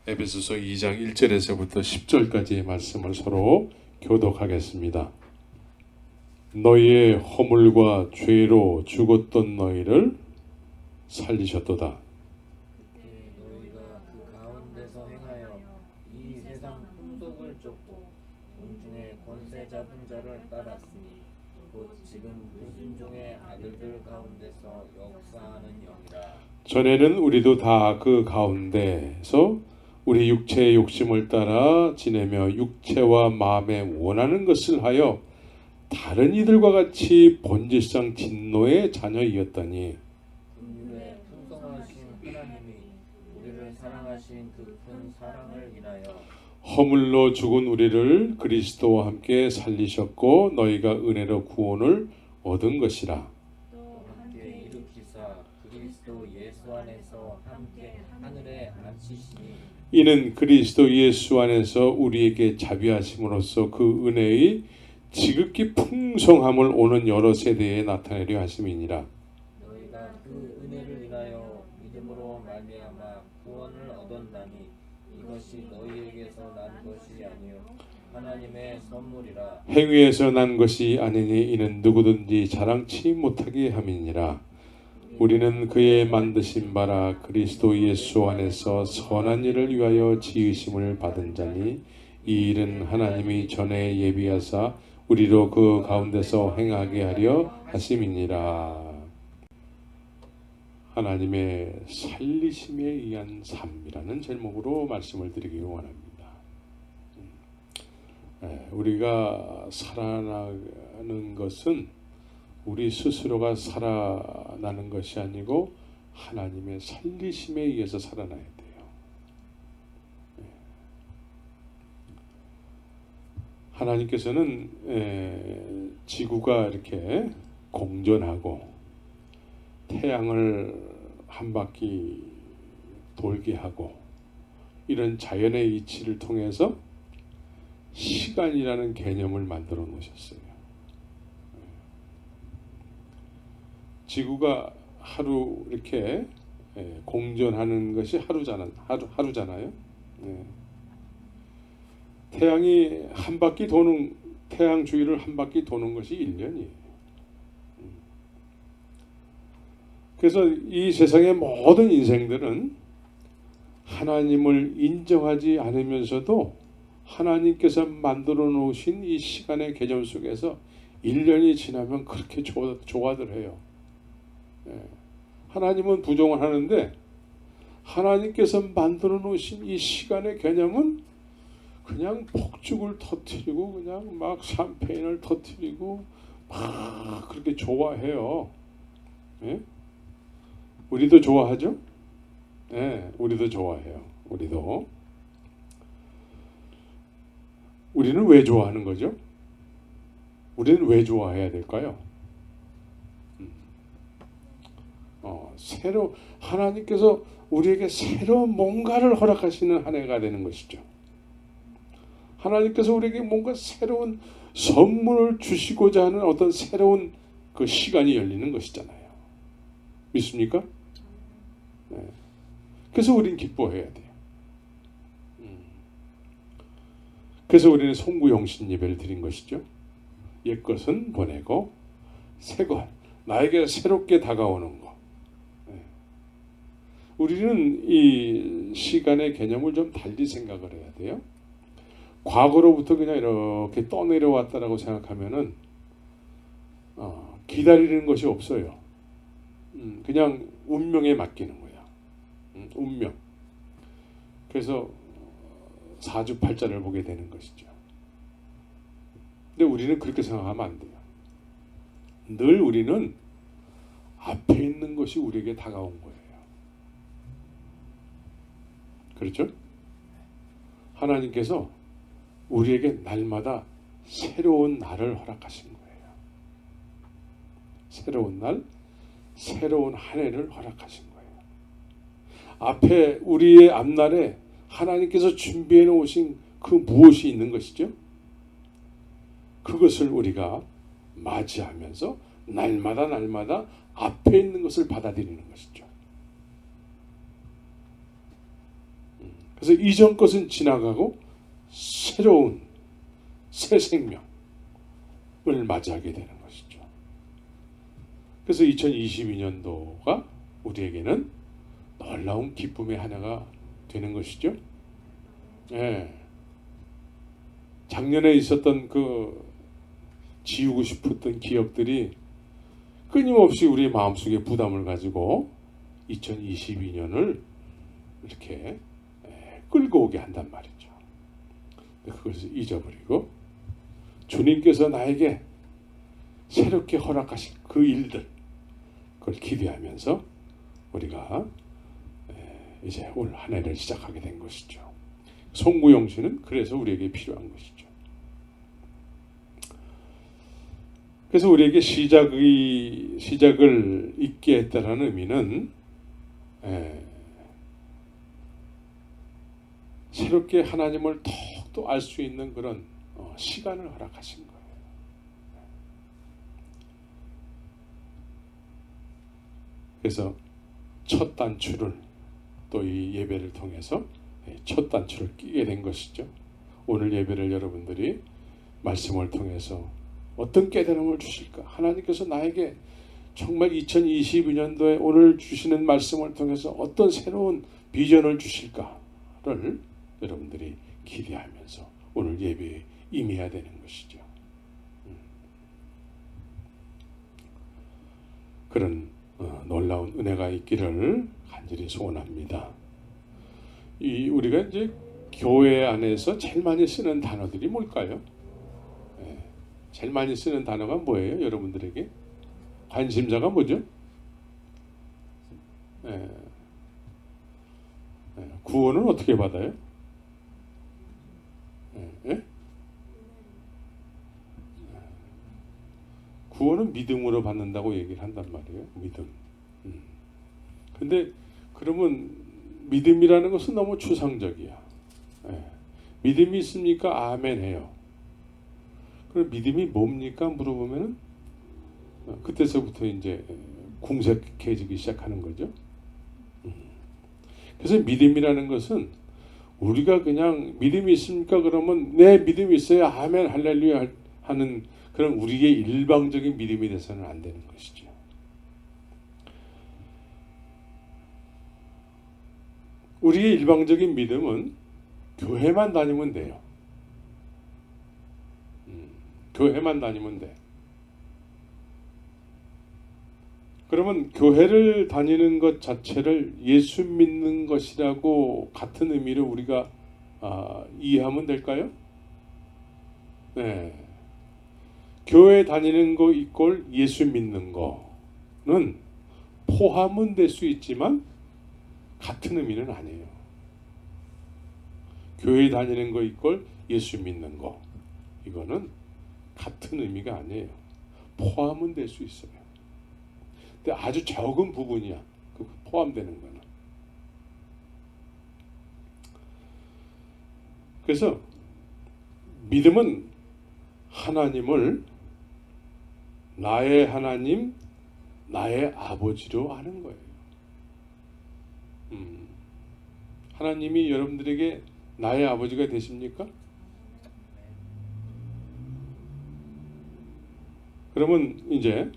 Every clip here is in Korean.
에베소서 2장 1절에서부터 10절까지의 말씀을 서로 교독하겠습니다. 너희의 허물과 죄로 죽었던 너희를 살리셨도다. 너희가 그 가운데서 행하여 이 세상 풍속을 쫓고 공중의 권세 잡은 자를 따랐으니 곧 지금 불순종의 아들들 가운데서 역사하는 영이라. 전에는 우리도 다 그 가운데서 우리 육체의 욕심을 따라 지내며 육체와 마음에 원하는 것을 하여 다른 이들과 같이 본질상 진노의 자녀이었더니 긍휼에 풍성하신 하나님이 우리를 사랑하신 그 큰 사랑을 인하여 허물로 죽은 우리를 그리스도와 함께 살리셨고 너희가 은혜로 구원을 얻은 것이라. 또 함께 일으키사 그리스도 예수 안에서 함께 하늘에 앉히시니 이는 그리스도 예수 안에서 우리에게 자비하심으로써 그 은혜의 지극히 풍성함을 오는 여러 세대에 나타내려 하심이니라. 너희가 그 은혜를 인하여 믿음으로 말미암아 구원을 얻었나니 이것이 너희에게서 난 것이 아니요 하나님의 선물이라. 행위에서 난 것이 아니니 이는 누구든지 자랑치 못하게 함이니라. 우리는 그의 만드신 바라 그리스도 예수 안에서 선한 일을 위하여 지으심을 받은 자니 이 일은 하나님이 전에 예비하사 우리로 그 가운데서 행하게 하려 하심이니라. 하나님의 살리심에 의한 삶이라는 제목으로 말씀을 드리기 원합니다. 우리가 살아나는 것은 우리 스스로가 살아나는 것이 아니고 하나님의 살리심에 의해서 살아나야 돼요. 하나님께서는 지구가 이렇게 공전하고 태양을 한 바퀴 돌게 하고 이런 자연의 이치를 통해서 시간이라는 개념을 만들어 놓으셨어요. 지구가 하루 이렇게 공전하는 것이 하루잖아요. 태양이 한 바퀴 도는 태양 주위를 한 바퀴 도는 것이 1년이에요. 그래서 이 세상의 모든 인생들은 하나님을 인정하지 않으면서도 하나님께서 만들어 놓으신 이 시간의 개념 속에서 1년이 지나면 그렇게 좋아들 해요. 하나님은 부정을 하는데 하나님께서 만들어 놓으신 이 시간의 개념은 그냥 폭죽을 터뜨리고 그냥 막 샴페인을 터뜨리고 막 그렇게 좋아해요. 우리도 좋아하죠? 우리도 좋아해요. 우리는 왜 좋아하는 거죠? 우리는 왜 좋아해야 될까요? 하나님께서 우리에게 새로운 뭔가를 허락하시는 한 해가 되는 것이죠. 하나님께서 우리에게 뭔가 새로운 선물을 주시고자 하는 어떤 새로운 그 시간이 열리는 것이잖아요. 믿습니까? 그래서 우리는 기뻐해야 돼요. 그래서 우리는 송구영신 예배를 드린 것이죠. 옛것은 보내고 새것, 나에게 새롭게 다가오는 것. 우리는 이 시간의 개념을 좀 달리 생각을 해야 돼요. 과거로부터 그냥 이렇게 떠내려왔다라고 생각하면은 기다리는 것이 없어요. 그냥 운명에 맡기는 거야. 운명. 그래서 사주팔자를 보게 되는 것이죠. 근데 우리는 그렇게 생각하면 안 돼요. 늘 우리는 앞에 있는 것이 우리에게 다가온 거예요. 그렇죠? 하나님께서 우리에게 날마다 새로운 날을 허락하신 거예요. 새로운 날, 새로운 한 해를 허락하신 거예요. 앞에 우리의 앞날에 하나님께서 준비해 놓으신 그 무엇이 있는 것이죠? 그것을 우리가 맞이하면서 날마다 앞에 있는 것을 받아들이는 것이죠. 그래서 이전 것은 지나가고 새로운 새 생명을 맞이하게 되는 것이죠. 그래서 2022년도가 우리에게는 놀라운 기쁨의 한 해가 되는 것이죠. 예. 작년에 있었던 그 지우고 싶었던 기억들이 끊임없이 우리 마음속에 부담을 가지고 2022년을 이렇게 끌고 오게 한단 말이죠. 그것을 잊어버리고 주님께서 나에게 새롭게 허락하신 그 일들, 그걸 기대하면서 우리가 이제 올 한 해를 시작하게 된 것이죠. 송구영신은 그래서 우리에게 필요한 것이죠. 그래서 우리에게 시작을 잊게 했다는 의미는 새롭게 하나님을 더욱더 알 수 있는 그런 시간을 허락하신 거예요. 그래서 첫 단추를 또 이 예배를 통해서 첫 단추를 끼게 된 것이죠. 오늘 예배를 여러분들이 말씀을 통해서 어떤 깨달음을 주실까? 하나님께서 나에게 정말 2022년도에 오늘 주시는 말씀을 통해서 어떤 새로운 비전을 주실까를 여러분들이 기대하면서 오늘 예배에 임해야 되는 것이죠. 그런 놀라운 은혜가 있기를 간절히 소원합니다. 우리가 이제 교회 안에서 제일 많이 쓰는 단어들이 뭘까요? 제일 많이 쓰는 단어가 뭐예요? 여러분들에게 관심사가 뭐죠? 구원은 어떻게 받아요? 구원은 믿음으로 받는다고 얘기를 한단 말이에요. 믿음. 근데 그러면 믿음이라는 것은 너무 추상적이야. 믿음이 있습니까? 아멘 해요. 그럼 믿음이 뭡니까? 물어보면은 그때서부터 이제 궁색해지기 시작하는 거죠. 그래서 믿음이라는 것은 우리가 그냥 믿음이 있습니까? 그러면 네, 믿음이 있어요. 아멘 할렐루야 하는 그런 우리의 일방적인 믿음이 돼서는 안 되는 것이죠. 우리의 일방적인 믿음은 교회만 다니면 돼요. 교회만 다니면 돼. 그러면 교회를 다니는 것 자체를 예수 믿는 것이라고 같은 의미로 우리가 이해하면 될까요? 네. 교회 다니는 거 이꼴 예수 믿는 거는 포함은 될 수 있지만 같은 의미는 아니에요. 교회 다니는 거 이꼴 예수 믿는 거 이거는 같은 의미가 아니에요. 포함은 될 수 있어요. 근데 아주 적은 부분이야. 그 포함되는 거는. 그래서 믿음은 하나님을 나의 하나님, 나의 아버지로 아는 거예요. 하나님이 여러분들에게 나의 아버지가 되십니까? 그러면 이제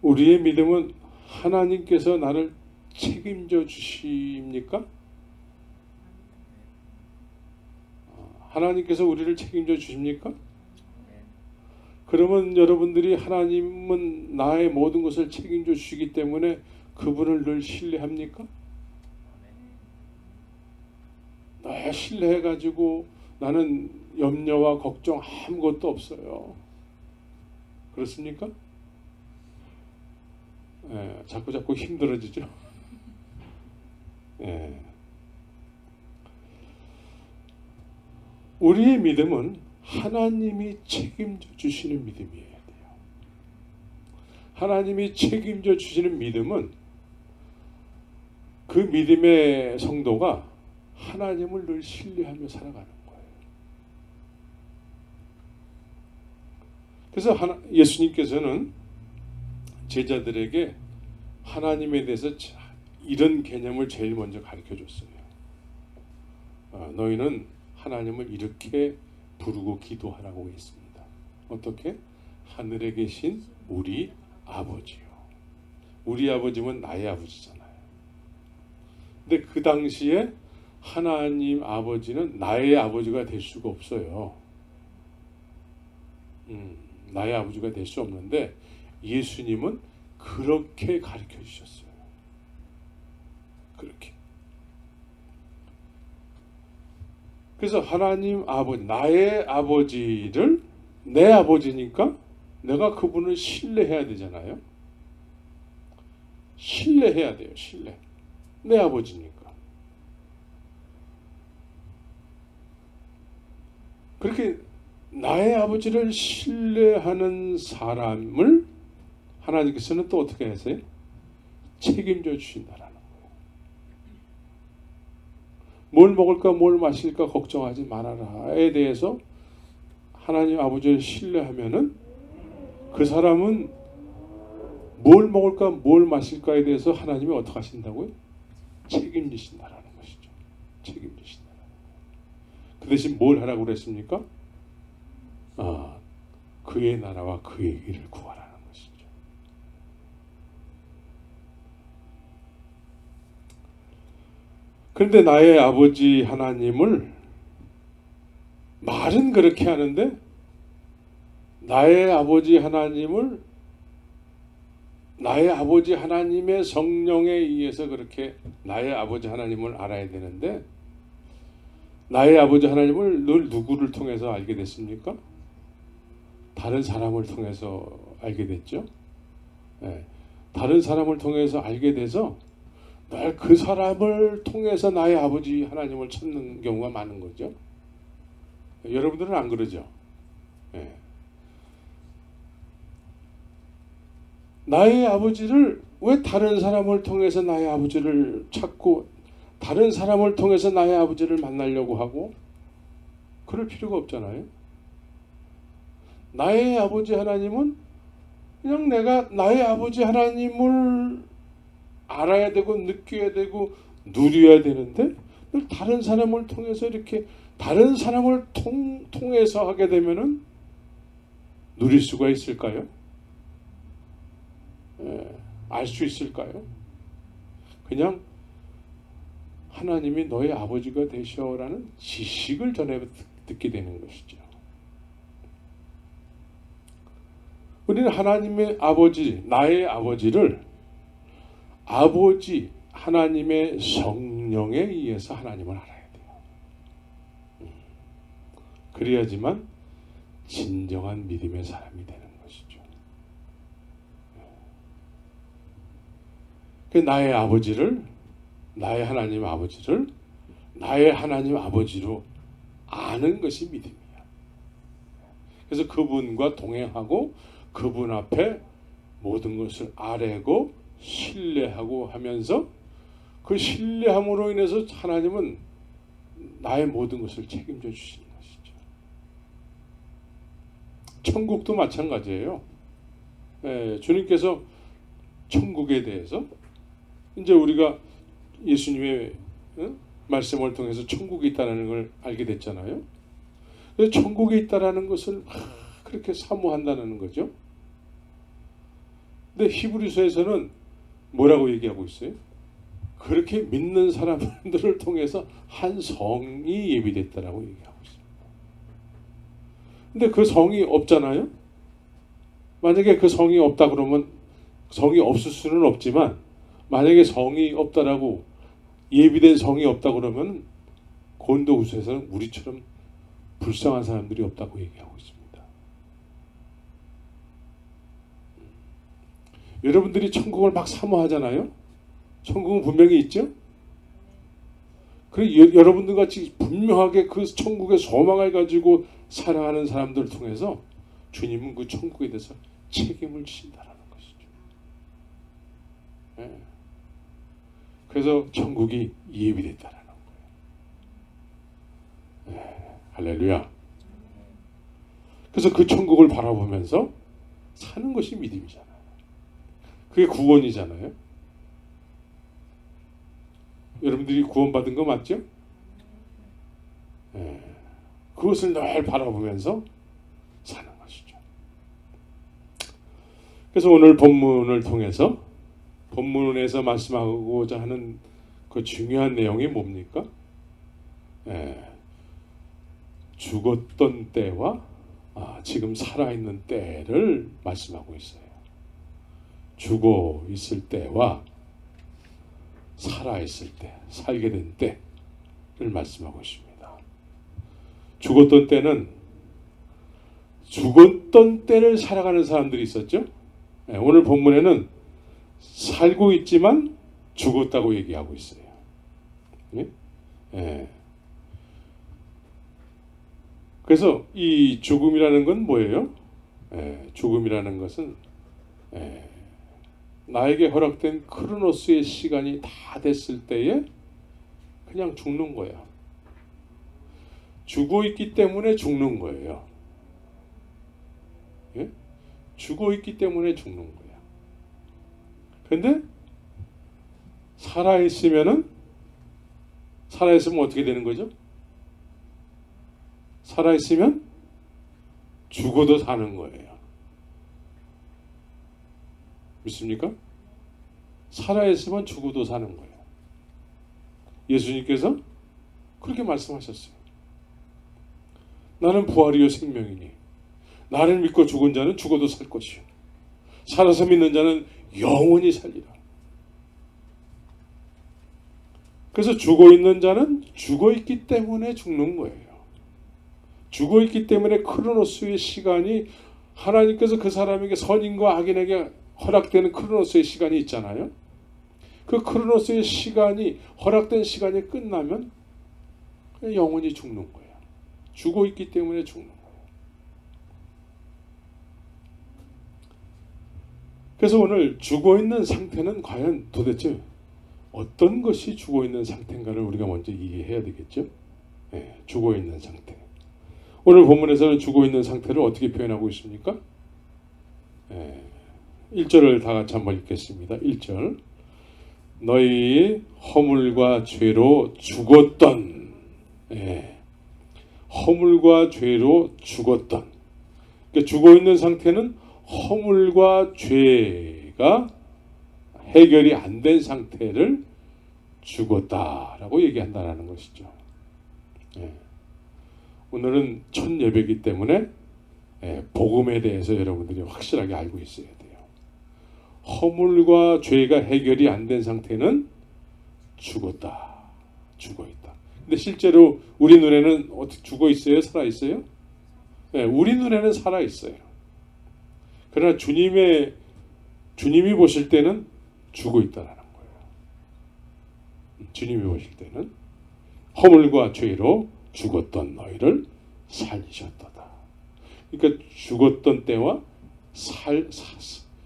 우리의 믿음은 하나님께서 나를 책임져 주십니까? 하나님께서 우리를 책임져 주십니까? 그러면 여러분들이 하나님은 나의 모든 것을 책임져 주시기 때문에 그분을 늘 신뢰합니까? 늘 신뢰해가지고 나는 염려와 걱정 아무것도 없어요. 그렇습니까? 자꾸 힘들어지죠. 우리의 믿음은 하나님이 책임져 주시는 믿음이어야 돼요. 하나님이 책임져 주시는 믿음은 그 믿음의 성도가 하나님을 늘 신뢰하며 살아가는 거예요. 그래서 예수님께서는 제자들에게 하나님에 대해서 이런 개념을 제일 먼저 가르쳐 줬어요. 너희는 하나님을 이렇게 부르고 기도하라고 했습니다. 어떻게? 하늘에 계신 우리 아버지요. 우리 아버지면 나의 아버지잖아요. 근데 그 당시에 하나님 아버지는 나의 아버지가 될 수가 없어요. 나의 아버지가 될 수 없는데 예수님은 그렇게 가르쳐 주셨어요. 그렇게. 그래서 하나님 아버지, 나의 아버지를 내 아버지니까 내가 그분을 신뢰해야 되잖아요. 신뢰해야 돼요. 신뢰. 내 아버지니까. 그렇게 나의 아버지를 신뢰하는 사람을 하나님께서는 또 어떻게 하세요? 책임져 주신다라는 거예요. 뭘 먹을까 뭘 마실까 걱정하지 말아라에 대해서 하나님 아버지를 신뢰하면은 그 사람은 뭘 먹을까 뭘 마실까에 대해서 하나님이 어떻게 하신다고요? 책임지신다라는 것이죠. 책임지신다라는 거예요. 그 대신 뭘 하라고 그랬습니까? 그의 나라와 그의 의를 구하라는 것이죠. 그런데 나의 아버지 하나님을 말은 그렇게 하는데 나의 아버지 하나님을 나의 아버지 하나님의 성령에 의해서 그렇게 나의 아버지 하나님을 알아야 되는데 나의 아버지 하나님을 늘 누구를 통해서 알게 됐습니까? 다른 사람을 통해서 알게 됐죠. 네. 다른 사람을 통해서 알게 돼서 늘 그 사람을 통해서 나의 아버지 하나님을 찾는 경우가 많은 거죠. 여러분들은 안 그러죠? 네. 나의 아버지를 왜 다른 사람을 통해서 나의 아버지를 찾고 다른 사람을 통해서 나의 아버지를 만나려고 하고 그럴 필요가 없잖아요. 나의 아버지 하나님은 그냥 내가 나의 아버지 하나님을 알아야 되고 느껴야 되고 누려야 되는데 다른 사람을 통해서 이렇게 다른 사람을 통해서 하게 되면은 누릴 수가 있을까요? 알 수 있을까요? 그냥 하나님이 너의 아버지가 되셔라는 지식을 전해 듣게 되는 것이죠. 우리는 하나님의 아버지, 나의 아버지를 아버지 하나님의 성령에 의해서 하나님을 알아야 돼요. 그래야지만 진정한 믿음의 사람이 되는 것이죠. 나의 아버지를, 나의 하나님 아버지를 나의 하나님 아버지로 아는 것이 믿음이야. 그래서 그분과 동행하고 그분 앞에 모든 것을 아뢰고 신뢰하고 하면서 그 신뢰함으로 인해서 하나님은 나의 모든 것을 책임져 주시는 것이죠. 천국도 마찬가지예요. 주님께서 천국에 대해서 이제 우리가 예수님의 말씀을 통해서 천국이 있다는 걸 알게 됐잖아요. 그래서 천국에 있다는 것을 그렇게 사모한다는 거죠. 근데 히브리서에서는 뭐라고 얘기하고 있어요? 그렇게 믿는 사람들을 통해서 한 성이 예비됐다라고 얘기하고 있습니다. 근데 그 성이 없잖아요. 만약에 그 성이 없다 그러면 성이 없을 수는 없지만 만약에 성이 없다라고 예비된 성이 없다 그러면 고린도후서에서는 우리처럼 불쌍한 사람들이 없다고 얘기하고 있습니다. 여러분들이 천국을 막 사모하잖아요. 천국은 분명히 있죠. 그리고 여러분들 같이 분명하게 그 천국의 소망을 가지고 살아가는 사람들을 통해서 주님은 그 천국에 대해서 책임을 지신다라는 것이죠. 네. 그래서 천국이 예비됐다라는 거예요. 네. 할렐루야. 그래서 그 천국을 바라보면서 사는 것이 믿음이잖아요. 그게 구원이잖아요. 여러분들이 구원받은 거 맞죠? 그것을 늘 바라보면서 사는 것이죠. 그래서 오늘 본문을 통해서 본문에서 말씀하고자 하는 그 중요한 내용이 뭡니까? 죽었던 때와 지금 살아있는 때를 말씀하고 있어요. 죽어 있을 때와 살아있을 때, 살게 된 때를 말씀하고 있습니다. 죽었던 때는 죽었던 때를 살아가는 사람들이 있었죠. 오늘 본문에는 살고 있지만 죽었다고 얘기하고 있어요. 그래서 이 죽음이라는 건 뭐예요? 죽음이라는 것은 나에게 허락된 크로노스의 시간이 다 됐을 때에 그냥 죽는 거야. 죽어 있기 때문에 죽는 거예요. 죽어 있기 때문에 죽는 거야. 근데 살아있으면 어떻게 되는 거죠? 살아있으면 죽어도 사는 거예요. 믿습니까? 살아있으면 죽어도 사는 거예요. 예수님께서 그렇게 말씀하셨어요. 나는 부활이요 생명이니 나를 믿고 죽은 자는 죽어도 살 것이요 살아서 믿는 자는 영원히 살리라. 그래서 죽어 있는 자는 죽어 있기 때문에 죽는 거예요. 죽어 있기 때문에 크로노스의 시간이 하나님께서 그 사람에게 선인과 악인에게 허락되는 크로노스의 시간이 있잖아요. 그 크로노스의 시간이 허락된 시간이 끝나면 영원히 죽는 거예요. 죽어 있기 때문에 죽는 거예요. 그래서 오늘 죽어 있는 상태는 과연 도대체 어떤 것이 죽어 있는 상태인가를 우리가 먼저 이해해야 되겠죠. 죽어 있는 상태. 오늘 본문에서는 죽어 있는 상태를 어떻게 표현하고 있습니까? 1절을 다 같이 한번 읽겠습니다. 1절. 너희 허물과 죄로 죽었던, 허물과 죄로 죽었던. 그러니까 죽어 있는 상태는 허물과 죄가 해결이 안 된 상태를 죽었다라고 얘기한다는 것이죠. 오늘은 첫 예배이기 때문에 복음에 대해서 여러분들이 확실하게 알고 있어야 돼요. 허물과 죄가 해결이 안 된 상태는 죽었다, 죽어 있다. 근데 실제로 우리 눈에는 어떻게 죽어 있어요? 살아 있어요? 우리 눈에는 살아 있어요. 그러나 주님이 보실 때는 죽어 있다라는 거예요. 주님이 보실 때는 허물과 죄로 죽었던 너희를 살리셨도다. 그러니까 죽었던 때와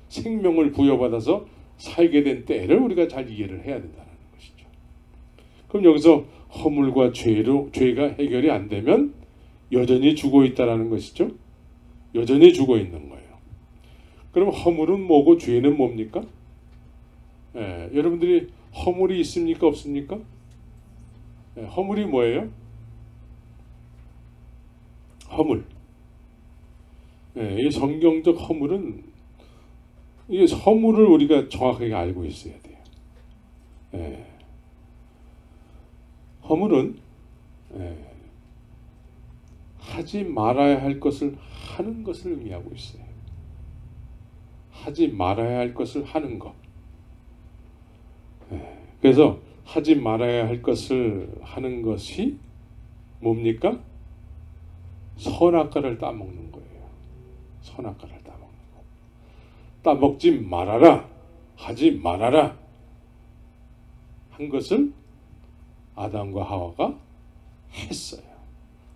생명을 부여받아서 살게 된 때를 우리가 잘 이해를 해야 된다는 것이죠. 그럼 여기서 허물과 죄가 해결이 안 되면 여전히 죽어 있다라는 것이죠. 여전히 죽어 있는 거예요. 그럼 허물은 뭐고 죄는 뭡니까? 여러분들이 허물이 있습니까? 없습니까? 허물이 뭐예요? 허물. 이 성경적 허물은 이 허물을 우리가 정확하게 알고 있어야 돼요. 허물은 하지 말아야 할 것을 하는 것을 의미하고 있어요. 하지 말아야 할 것을 하는 것. 그래서 하지 말아야 할 것을 하는 것이 뭡니까? 선악과를 따먹는 거예요. 선악과를 따먹는 거. 따먹지 말아라, 하지 말아라 한 것을 아담과 하와가 했어요.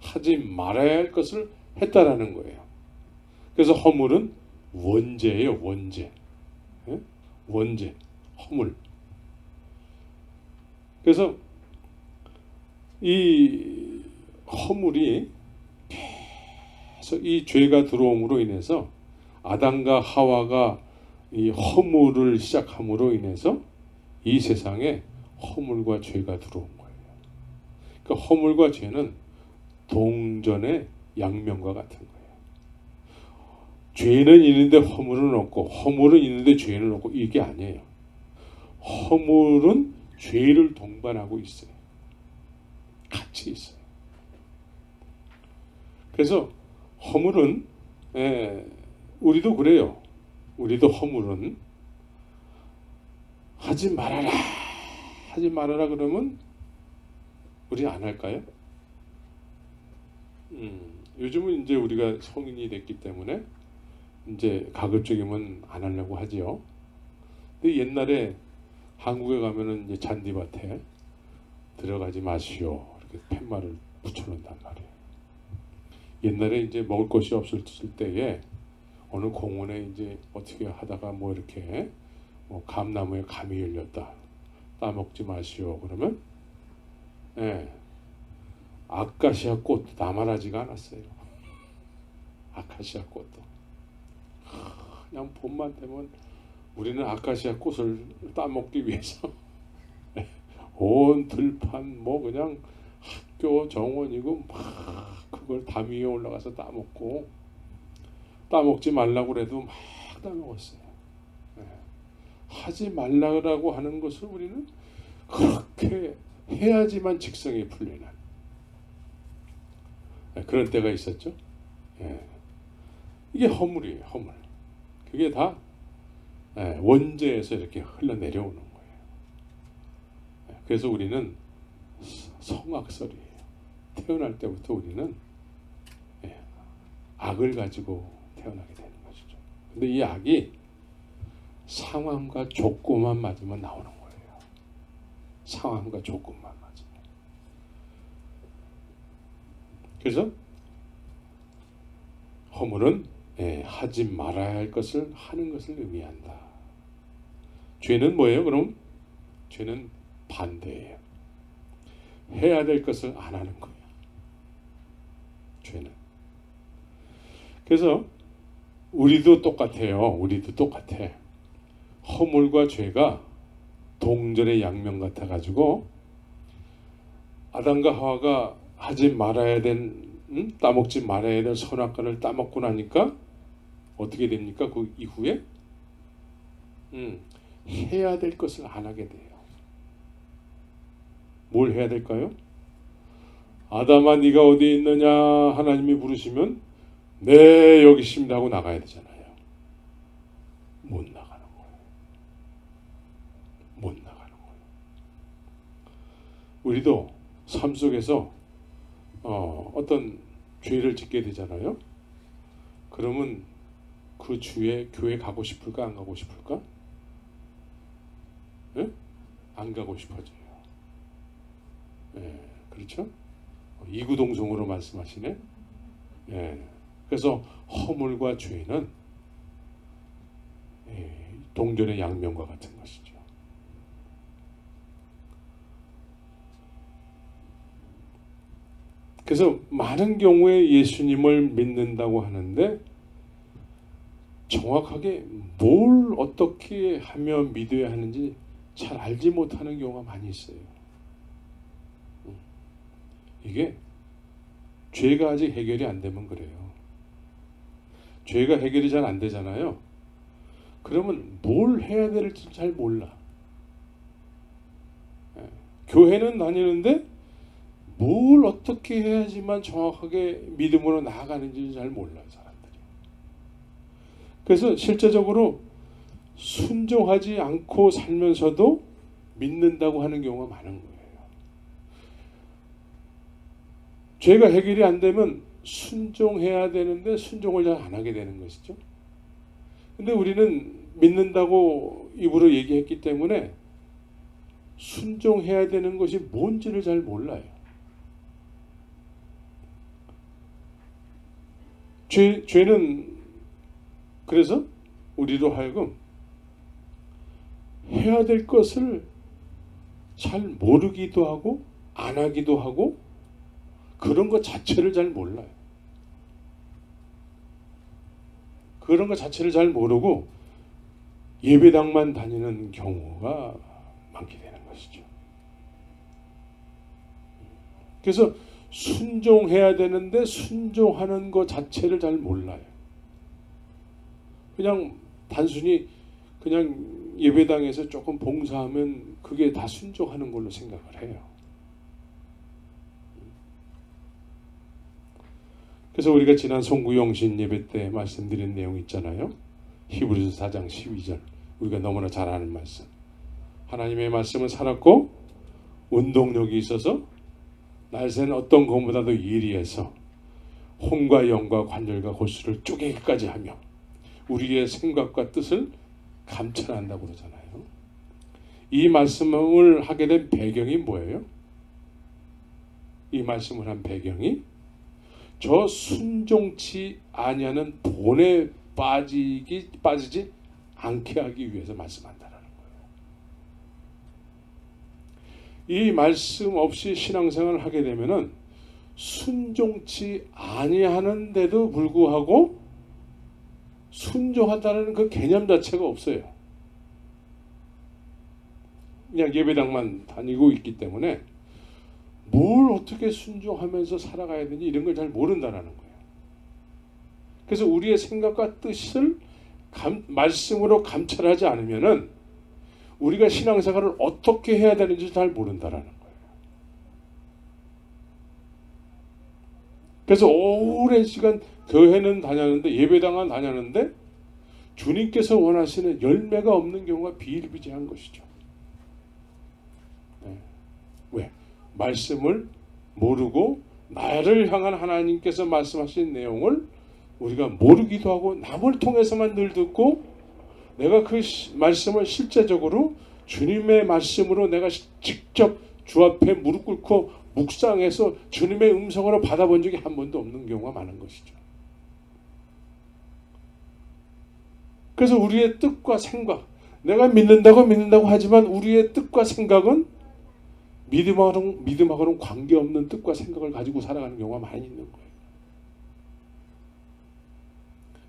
하지 말아야 할 것을 했다라는 거예요. 그래서 허물은 원죄예요. 원죄. 원죄. 허물. 그래서 이 허물이 계속 이 죄가 들어옴으로 인해서 아담과 하와가 이 허물을 시작함으로 인해서 이 세상에 허물과 죄가 들어온 거예요. 그러니까 허물과 죄는 동전의 양면과 같은 거예요. 죄는 있는데 허물은 없고 허물은 있는데 죄는 없고 이게 아니에요. 허물은 죄를 동반하고 있어요. 같이 있어요. 그래서 허물은 우리도 그래요. 우리도 허물은 하지 말아라 그러면 우리 안 할까요? 요즘은 이제 우리가 성인이 됐기 때문에 이제 가급적이면 안 하려고 하지요. 근데 옛날에 한국에 가면은 이제 잔디밭에 들어가지 마시오 이렇게 팻말을 붙여놓는단 말이에요. 옛날에 이제 먹을 것이 없을 때에 어느 공원에 이제 어떻게 하다가 뭐 이렇게 뭐 감나무에 감이 열렸다 따먹지 마시오 그러면 아카시아 꽃도 나말하지가 않았어요. 아카시아 꽃도 그냥 봄만 되면 우리는 아카시아 꽃을 따먹기 위해서 온 들판 뭐 그냥 학교 정원이고 막 그걸 담 위에 올라가서 따먹고 따먹지 말라고 그래도 막 따먹었어요. 하지 말라고 하는 것을 우리는 그렇게 해야지만 직성이 풀리는 그런 때가 있었죠. 이게 허물이에요. 허물. 그게 다 원죄에서 이렇게 흘러내려오는 거예요. 그래서 우리는 성악설이에요. 태어날 때부터 우리는 악을 가지고 태어나게 되는 것이죠. 근데 이 악이 상황과 조건만 맞으면 나오는 거예요. 상황과 조건만 맞으면. 그래서 허물은 하지 말아야 할 것을 하는 것을 의미한다. 죄는 뭐예요? 그럼 죄는 반대예요. 해야 될 것을 안 하는 거예요. 죄는. 그래서 우리도 똑같아요. 우리도 똑같아. 허물과 죄가 동전의 양면 같아 가지고 아담과 하와가 하지 말아야 된 따먹지 말아야 될 선악과를 따먹고 나니까 어떻게 됩니까? 그 이후에 해야 될 것을 안 하게 돼요. 뭘 해야 될까요? 아담아 네가 어디 있느냐 하나님이 부르시면 네 여기 있습니다 하고 나가야 되잖아요. 못 나가는 거예요. 못 나가는 거예요. 우리도 삶 속에서 어떤 죄를 짓게 되잖아요. 그러면 그 주에 교회 가고 싶을까 안 가고 싶을까? 안 가고 싶어져요. 그렇죠? 이구동성으로 말씀하시네. 그래서 허물과 죄는 동전의 양면과 같은 것이죠. 그래서 많은 경우에 예수님을 믿는다고 하는데 정확하게 뭘 어떻게 하며 믿어야 하는지 잘 알지 못하는 경우가 많이 있어요. 이게 죄가 아직 해결이 안 되면 그래요. 죄가 해결이 잘 안 되잖아요. 그러면 뭘 해야 될지 잘 몰라. 교회는 다니는데 뭘 어떻게 해야지만 정확하게 믿음으로 나아가는지 잘 몰라요, 사람들이. 그래서 실제적으로 순종하지 않고 살면서도 믿는다고 하는 경우가 많은 거예요. 죄가 해결이 안 되면 순종해야 되는데 순종을 잘 안 하게 되는 것이죠. 근데 우리는 믿는다고 입으로 얘기했기 때문에 순종해야 되는 것이 뭔지를 잘 몰라요. 죄는 그래서 우리로 하여금 해야 될 것을 잘 모르기도 하고 안 하기도 하고 그런 것 자체를 잘 몰라요. 그런 것 자체를 잘 모르고 예배당만 다니는 경우가 많게 되는 것이죠. 그래서 순종해야 되는데 순종하는 것 자체를 잘 몰라요. 그냥 단순히 그냥 예배당에서 조금 봉사하면 그게 다 순종하는 걸로 생각을 해요. 그래서 우리가 지난 송구영신 예배 때 말씀드린 내용 있잖아요. 히브리서 4장 12절 우리가 너무나 잘 아는 말씀. 하나님의 말씀은 살았고 운동력이 있어서 날새는 어떤 것보다도 예리해서 혼과 영과 관절과 골수를 쪼개기까지 하며 우리의 생각과 뜻을 감찰한다고 그러잖아요. 이 말씀을 하게 된 배경이 뭐예요? 이 말씀을 한 배경이 저 순종치 아니하는 본에 빠지지 않게 하기 위해서 말씀한다라는 거예요. 이 말씀 없이 신앙생활을 하게 되면은 순종치 아니하는데도 불구하고 순종한다는 그 개념 자체가 없어요. 그냥 예배당만 다니고 있기 때문에 뭘 어떻게 순종하면서 살아가야 되는지 이런 걸 잘 모른다는 거예요. 그래서 우리의 생각과 뜻을 말씀으로 감찰하지 않으면은 우리가 신앙생활을 어떻게 해야 되는지 잘 모른다는 거예요. 그래서 오랜 시간 교회는 다녔는데 예배당은 다녔는데 주님께서 원하시는 열매가 없는 경우가 비일비재한 것이죠. 네. 왜? 말씀을 모르고 나를 향한 하나님께서 말씀하신 내용을 우리가 모르기도 하고 남을 통해서만 늘 듣고 내가 그 말씀을 실제적으로 주님의 말씀으로 내가 직접 주 앞에 무릎 꿇고 묵상해서 주님의 음성으로 받아본 적이 한 번도 없는 경우가 많은 것이죠. 그래서 우리의 뜻과 생각, 내가 믿는다고 하지만 우리의 뜻과 생각은 믿음하고는 관계없는 뜻과 생각을 가지고 살아가는 경우가 많이 있는 거예요.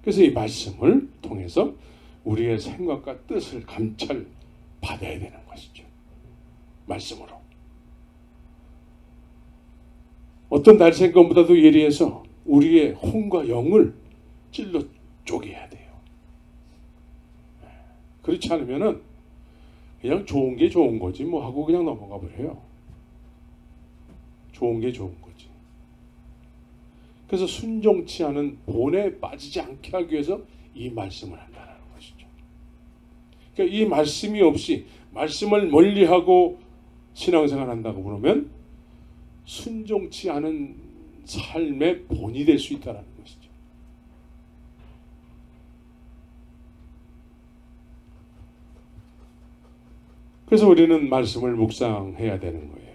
그래서 이 말씀을 통해서 우리의 생각과 뜻을 감찰 받아야 되는 것이죠. 말씀으로. 어떤 날쌘 것보다도 예리해서 우리의 혼과 영을 찔러 쪼개야 돼요. 그렇지 않으면은 그냥 좋은 게 좋은 거지 뭐 하고 그냥 넘어가 버려요. 좋은 게 좋은 거지. 그래서 순종치 않은 본에 빠지지 않게 하기 위해서 이 말씀을 한다는 것이죠. 그러니까 이 말씀이 없이 말씀을 멀리하고 신앙생활 한다고 그러면 순종치 않은 삶의 본이 될 수 있다는 것이죠. 그래서 우리는 말씀을 묵상해야 되는 거예요.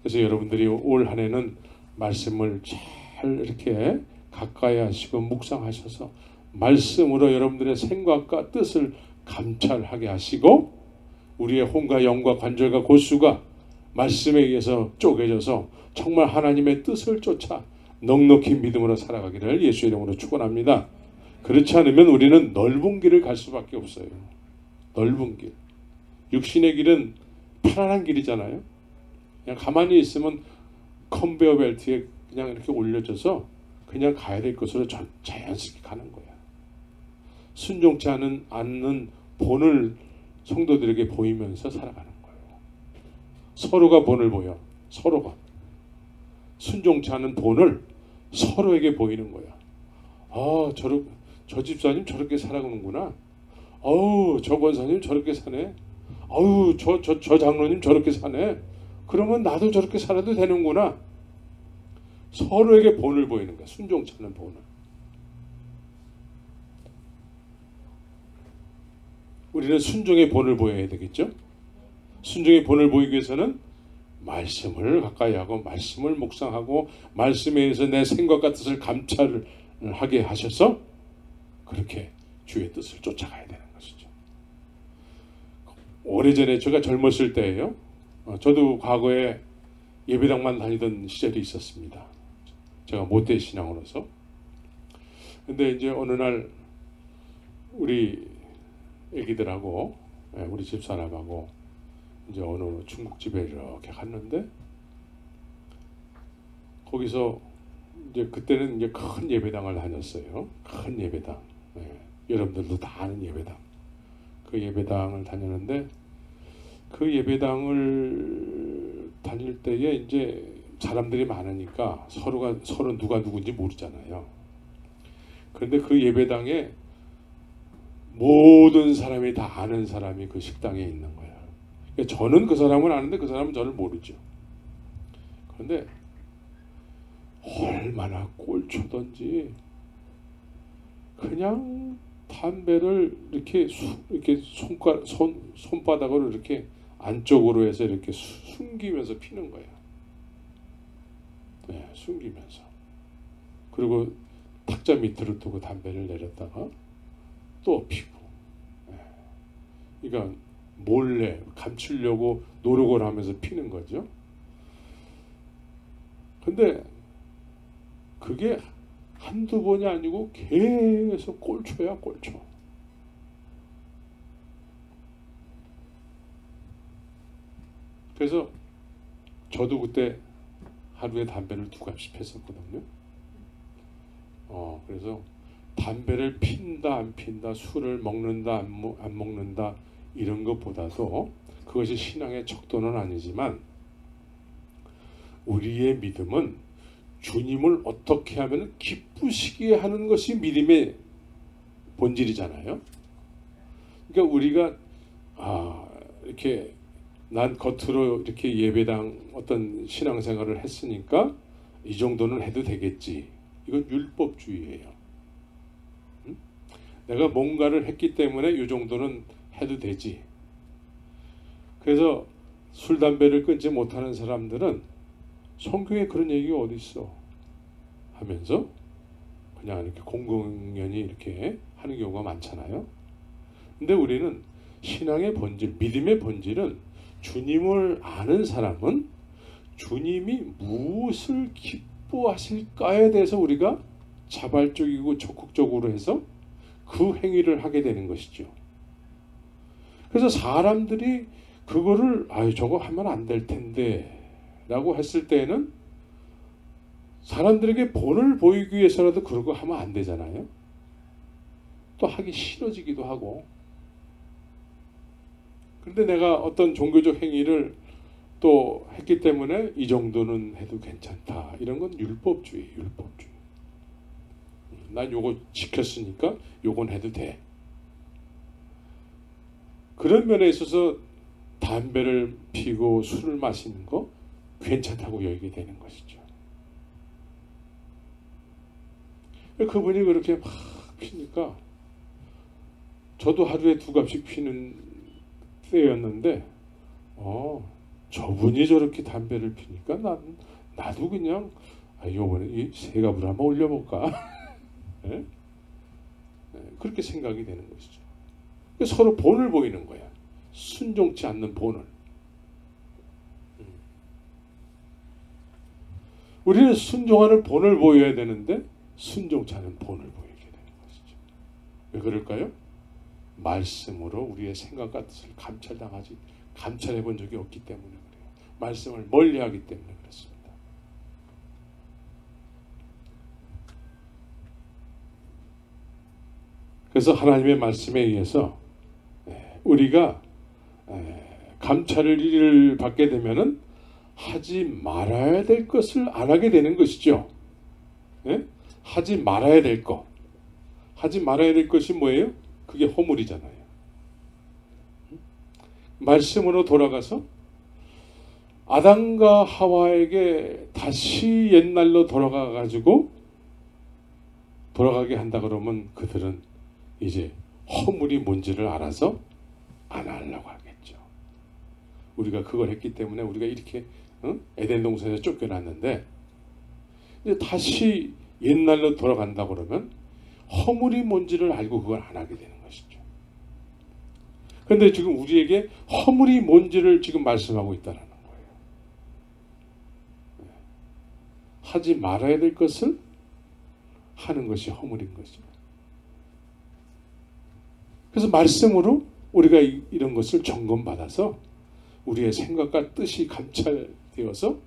그래서 여러분들이 올 한 해는 말씀을 잘 이렇게 가까이 하시고 묵상하셔서 말씀으로 여러분들의 생각과 뜻을 감찰하게 하시고 우리의 혼과 영과 관절과 골수가 말씀에 의해서 쪼개져서 정말 하나님의 뜻을 쫓아 넉넉히 믿음으로 살아가기를 예수의 이름으로 축원합니다. 그렇지 않으면 우리는 넓은 길을 갈 수밖에 없어요. 넓은 길. 육신의 길은 편안한 길이잖아요. 그냥 가만히 있으면 컨베어 벨트에 그냥 이렇게 올려져서 그냥 가야 될 것으로 자연스럽게 가는 거야. 순종치 않는 본을 성도들에게 보이면서 살아가는 거예요. 서로가 본을 보여. 서로가. 순종치 않은 본을 서로에게 보이는 거야. 아, 저 집사님 저렇게 살아가는구나. 어우, 저 권사님 저렇게 사네. 어우, 저 장로님 저렇게 사네. 그러면 나도 저렇게 살아도 되는구나. 서로에게 본을 보이는 거야. 순종치 않은 본을. 우리는 순종의 본을 보여야 되겠죠. 순종의 본을 보이기 위해서는 말씀을 가까이 하고 말씀을 묵상하고 말씀에 의해서 내 생각과 뜻을 감찰을 하게 하셔서 그렇게 주의 뜻을 쫓아가야 되는 것이죠. 오래전에 제가 젊었을 때예요. 저도 과거에 예배당만 다니던 시절이 있었습니다. 제가 모태 신앙으로서. 근데 이제 어느 날 우리 애기들하고 우리 집사람하고 이제 어느 중국집에 이렇게 갔는데 거기서 이제 그때는 이제 큰 예배당을 다녔어요. 큰 예배당. 여러분들도 다 아는 예배당. 그 예배당을 다녔는데 그 예배당을 다닐 때에 이제 사람들이 많으니까 서로 누가 누군지 모르잖아요. 그런데 그 예배당에 모든 사람이 다 아는 사람이 그 식당에 있는 거예요. 그러니까 저는 그 사람을 아는데 그 사람은 저를 모르죠. 그런데 얼마나 꼴초던지 그냥 담배를 이렇게 손바닥으로 이렇게 안쪽으로 해서 이렇게 숨기면서 피는 거예요. 숨기면서. 그리고 탁자 밑으로 두고 담배를 내렸다가 또 피고. 그러니까 몰래 감추려고 노력을 하면서 피는 거죠. 근데 그게 한두 번이 아니고 계속 꼴초야, 꼴초. 그래서 저도 그때 하루에 담배를 2갑씩 폈었거든요. 그래서 담배를 핀다 안 핀다, 술을 먹는다 안 먹는다 이런 것보다도 그것이 신앙의 척도는 아니지만 우리의 믿음은 주님을 어떻게 하면 기쁘시게 하는 것이 믿음의 본질이잖아요. 그러니까 우리가 이렇게 난 겉으로 이렇게 예배당 어떤 신앙생활을 했으니까 이 정도는 해도 되겠지. 이건 율법주의예요. 내가 뭔가를 했기 때문에 이 정도는 해도 되지. 그래서 술, 담배를 끊지 못하는 사람들은 성경에 그런 얘기가 어디 있어 하면서 그냥 이렇게 공공연히 이렇게 하는 경우가 많잖아요. 근데 우리는 신앙의 본질, 믿음의 본질은 주님을 아는 사람은 주님이 무엇을 기뻐하실까에 대해서 우리가 자발적이고 적극적으로 해서 그 행위를 하게 되는 것이죠. 그래서 사람들이 그거를 저거 하면 안 될 텐데 라고 했을 때는 사람들에게 본을 보이기 위해서라도 그런 거 하면 안 되잖아요. 또 하기 싫어지기도 하고. 그런데 내가 어떤 종교적 행위를 또 했기 때문에 이 정도는 해도 괜찮다. 이런 건 율법주의. 난 요거 지켰으니까 요건 해도 돼. 그런 면에 있어서 담배를 피고 술을 마시는 거 괜찮다고 여기게 되는 것이죠. 그분이 그렇게 막 피니까 저도 하루에 2갑씩 피는 때였는데 저분이 저렇게 담배를 피니까 나도 그냥 요번에 이 3갑을 한번 올려볼까 그렇게 생각이 되는 것이죠. 서로 본을 보이는 거야. 순종치 않는 본을. 우리는 순종하는 본을 보여야 되는데 순종치 않은 본을 보이게 되는 것이죠. 왜 그럴까요? 말씀으로 우리의 생각과 뜻을 감찰해 본 적이 없기 때문에 그래요. 말씀을 멀리하기 때문에 그렇습니다. 그래서 하나님의 말씀에 의해서 우리가 감찰을 받게 되면은 하지 말아야 될 것을 안 하게 되는 것이죠. 하지 말아야 될 것. 하지 말아야 될 것이 뭐예요? 그게 허물이잖아요. 말씀으로 돌아가서 아담과 하와에게 다시 옛날로 돌아가게 한다 그러면 그들은 이제 허물이 뭔지를 알아서 안 하려고 하겠죠. 우리가 그걸 했기 때문에 우리가 이렇게 에덴 동산에서 쫓겨났는데 이제 다시 옛날로 돌아간다 그러면 허물이 뭔지를 알고 그걸 안 하게 되는 것이죠. 그런데 지금 우리에게 허물이 뭔지를 지금 말씀하고 있다는 거예요. 하지 말아야 될 것을 하는 것이 허물인 것이죠. 그래서 말씀으로 우리가 이런 것을 점검받아서 우리의 생각과 뜻이 감찰되어서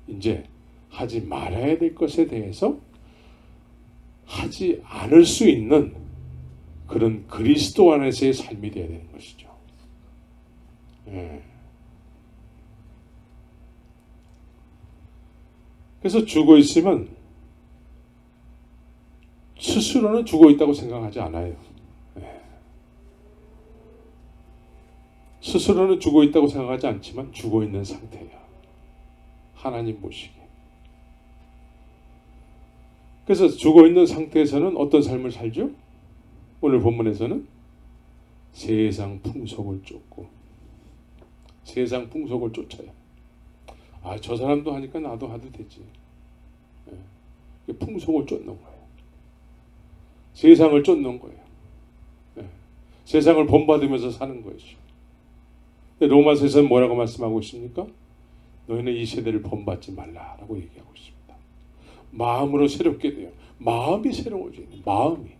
이제 하지 말아야 될 것에 대해서 하지 않을 수 있는 그런 그리스도 안에서의 삶이 되어야 되는 것이죠. 예. 그래서 죽어 있으면 스스로는 죽어 있다고 생각하지 않아요. 예. 스스로는 죽어 있다고 생각하지 않지만 죽어 있는 상태야. 하나님 보시기에. 그래서 죽어 있는 상태에서는 어떤 삶을 살죠? 오늘 본문에서는 세상 풍속을 쫓고 세상 풍속을 쫓아요. 아, 저 사람도 하니까 나도 하도 되지. 예. 풍속을 쫓는 거예요. 세상을 쫓는 거예요. 예. 세상을 본받으면서 사는 것이죠. 로마서에서는 뭐라고 말씀하고 있습니까? 너희는 이 세대를 본받지 말라라고 얘기하고 있습니다. 마음으로 새롭게 돼요. 마음이 새로워져요. 마음이.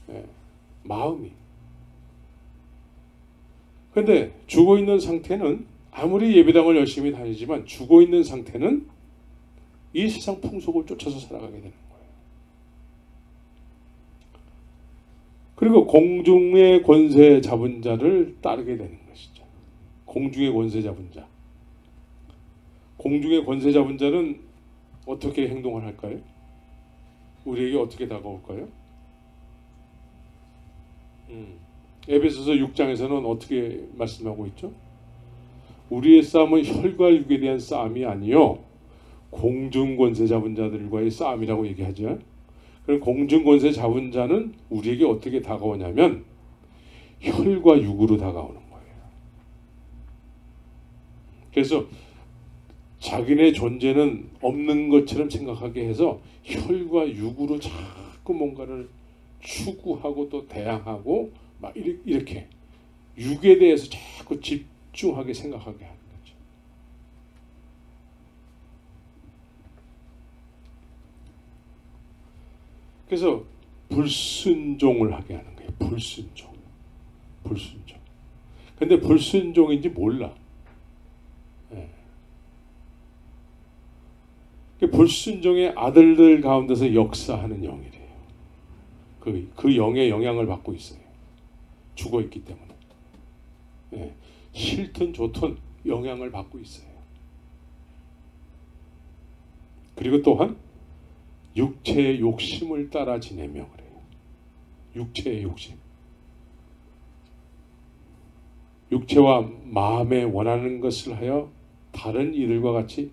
예. 마음이. 근데 죽어 있는 상태는 아무리 예배당을 열심히 다니지만 죽어 있는 상태는 이 세상 풍속을 쫓아서 살아가게 되는 거예요. 그리고 공중의 권세 잡은 자를 따르게 되는 것이죠. 공중의 권세 잡은 자. 공중의 권세 잡은 자는 어떻게 행동을 할까요? 우리에게 어떻게 다가올까요? 에베소서 6장에서는 어떻게 말씀하고 있죠? 우리의 싸움은 혈과 육에 대한 싸움이 아니요 공중 권세 잡은 자들과의 싸움이라고 얘기하죠. 그럼 공중 권세 잡은 자는 우리에게 어떻게 다가오냐면 혈과 육으로 다가오는 거예요. 그래서 자기네 존재는 없는 것처럼 생각하게 해서 혈과 육으로 자꾸 뭔가를 추구하고 또 대항하고 막 이렇게 육에 대해서 자꾸 집중하게 생각하게 하는 거죠. 그래서 불순종을 하게 하는 거예요. 불순종. 근데 불순종인지 몰라. 네. 불순종의 아들들 가운데서 역사하는 영이래요. 그 영의 영향을 받고 있어요. 죽어 있기 때문에. 네. 싫든 좋든 영향을 받고 있어요. 그리고 또한 육체의 욕심을 따라 지내며 그래요. 육체의 욕심. 육체와 마음에 원하는 것을 하여 다른 이들과 같이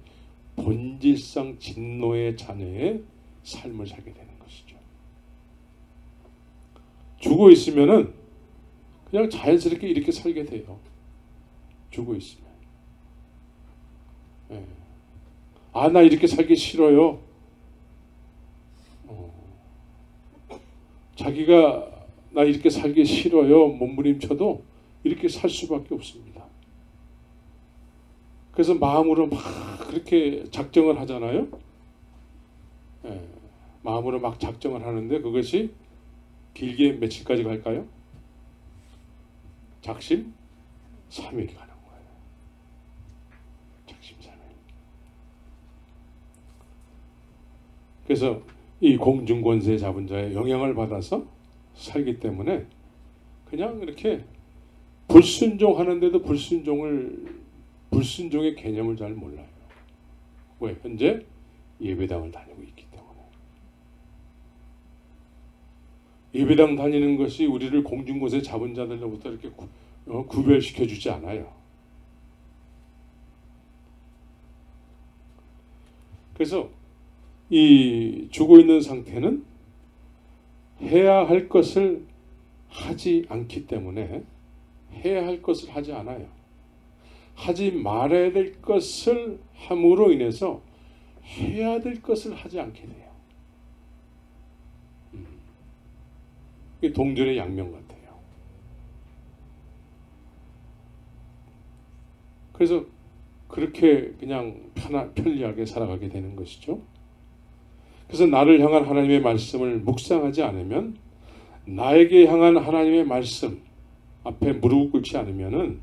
본질상 진노의 자녀의 삶을 살게 되는 것이죠. 죽어 있으면은 그냥 자연스럽게 이렇게 살게 돼요. 죽어 있으면. 네. 아, 나 이렇게 살기 싫어요. 자기가 나 이렇게 살기 싫어요. 몸부림쳐도 이렇게 살 수밖에 없습니다. 그래서 마음으로 막 그렇게 작정을 하잖아요. 네. 마음으로 막 작정을 하는데 그것이 길게 며칠까지 갈까요? 작심 3일 가는 거예요. 작심 3일. 그래서 이 공중권세 잡은 자의 영향을 받아서 살기 때문에 그냥 이렇게 불순종하는데도 불순종의 개념을 잘 몰라요. 왜? 현재 예배당을 다니고 있기 때문에. 예배당 다니는 것이 우리를 공중권세 잡은 자들로부터 이렇게 구별시켜 주지 않아요. 그래서 이 죽어 있는 상태는 해야 할 것을 하지 않기 때문에 해야 할 것을 하지 않아요. 하지 말아야 될 것을 함으로 인해서 해야 될 것을 하지 않게 돼요. 이게 동전의 양면 같아요. 그래서 그렇게 그냥 편리하게 살아가게 되는 것이죠. 그래서 나를 향한 하나님의 말씀을 묵상하지 않으면, 나에게 향한 하나님의 말씀 앞에 무릎을 꿇지 않으면은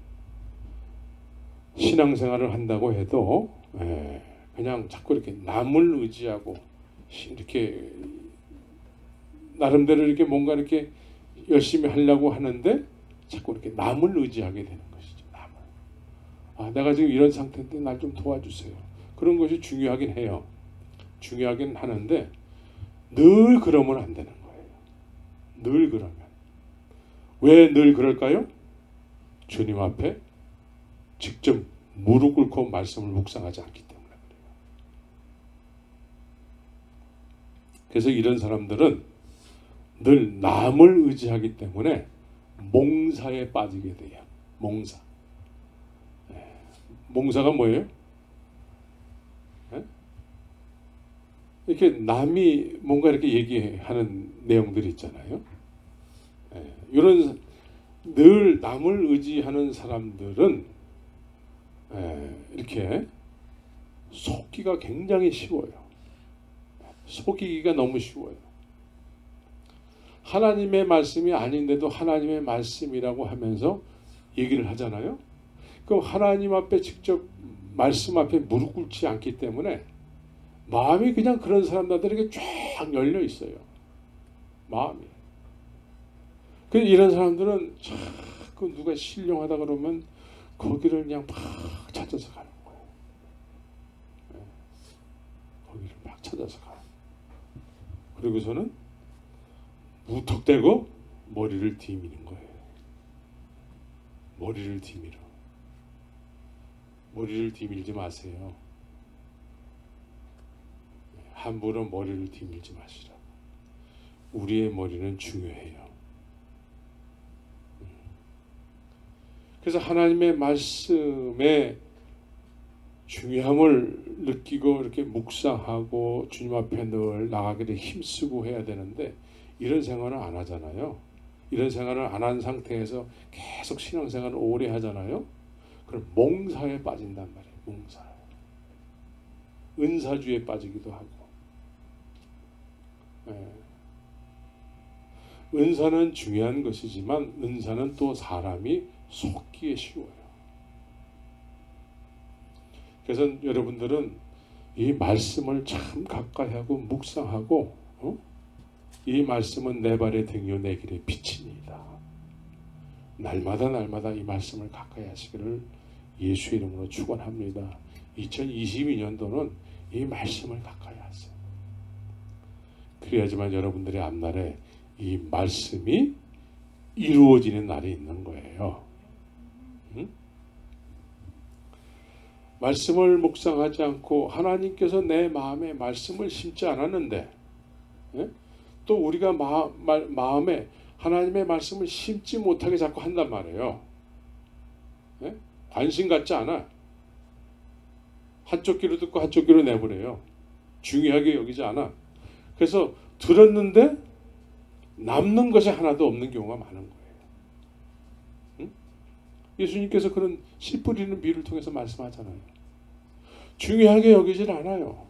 신앙생활을 한다고 해도 그냥 자꾸 이렇게 남을 의지하고 이렇게 나름대로 이렇게 뭔가 이렇게 열심히 하려고 하는데 자꾸 이렇게 남을 의지하게 되는 것이죠. 남을. 내가 지금 이런 상태인데 날 좀 도와주세요. 그런 것이 중요하긴 해요. 중요하긴 하는데 늘 그러면 안 되는 거예요. 늘 그러면. 왜 늘 그럴까요? 주님 앞에 직접 무릎 꿇고 말씀을 묵상하지 않기 때문에 그래요. 그래서 이런 사람들은 늘 남을 의지하기 때문에 몽사에 빠지게 돼요. 몽사. 몽사가 뭐예요? 이렇게 남이 뭔가 이렇게 얘기하는 내용들이 있잖아요. 이런 늘 남을 의지하는 사람들은 이렇게 속기가 굉장히 쉬워요. 속이기가 너무 쉬워요. 하나님의 말씀이 아닌데도 하나님의 말씀이라고 하면서 얘기를 하잖아요. 그럼 하나님 앞에 직접 말씀 앞에 무릎 꿇지 않기 때문에 마음이 그냥 그런 사람들에게 쫙 열려 있어요. 마음이. 그래서 이런 사람들은 자꾸 누가 신령하다 그러면 거기를 그냥 막 찾아서 가는 거예요. 거기를 막 찾아서 가요. 그리고서는 무턱대고 머리를 디미는 거예요. 머리를 디밀어. 머리를 디밀지 마세요. 함부로 머리를 디밀지 마시라. 우리의 머리는 중요해요. 그래서 하나님의 말씀의 중요함을 느끼고 이렇게 묵상하고 주님 앞에 늘 나가기를 힘쓰고 해야 되는데 이런 생활을 안 하잖아요. 이런 생활을 안 한 상태에서 계속 신앙생활을 오래 하잖아요. 그럼 몽사에 빠진단 말이에요. 몽사. 은사주에 빠지기도 하고. 은사는 중요한 것이지만 은사는 또 사람이 속기에 쉬워요. 그래서 여러분들은 이 말씀을 참 가까이 하고 묵상하고 이 말씀은 내 발의 등이요 내 길의 빛이니이다. 날마다 이 말씀을 가까이 하시기를 예수의 이름으로 축원합니다. 2022년도는 이 말씀을 가까이 하세요. 그래야지만 여러분들의 앞날에 이 말씀이 이루어지는 날이 있는 거예요. 응? 말씀을 묵상하지 않고 하나님께서 내 마음에 말씀을 심지 않았는데 또 우리가 마음에 하나님의 말씀을 심지 못하게 자꾸 한단 말이에요. 관심 갖지 않아. 한쪽 귀로 듣고 한쪽 귀로 내버려요. 중요하게 여기지 않아. 그래서 들었는데 남는 것이 하나도 없는 경우가 많은 거예요. 응? 예수님께서 그런 씨 뿌리는 비유를 통해서 말씀하잖아요. 중요하게 여기질 않아요.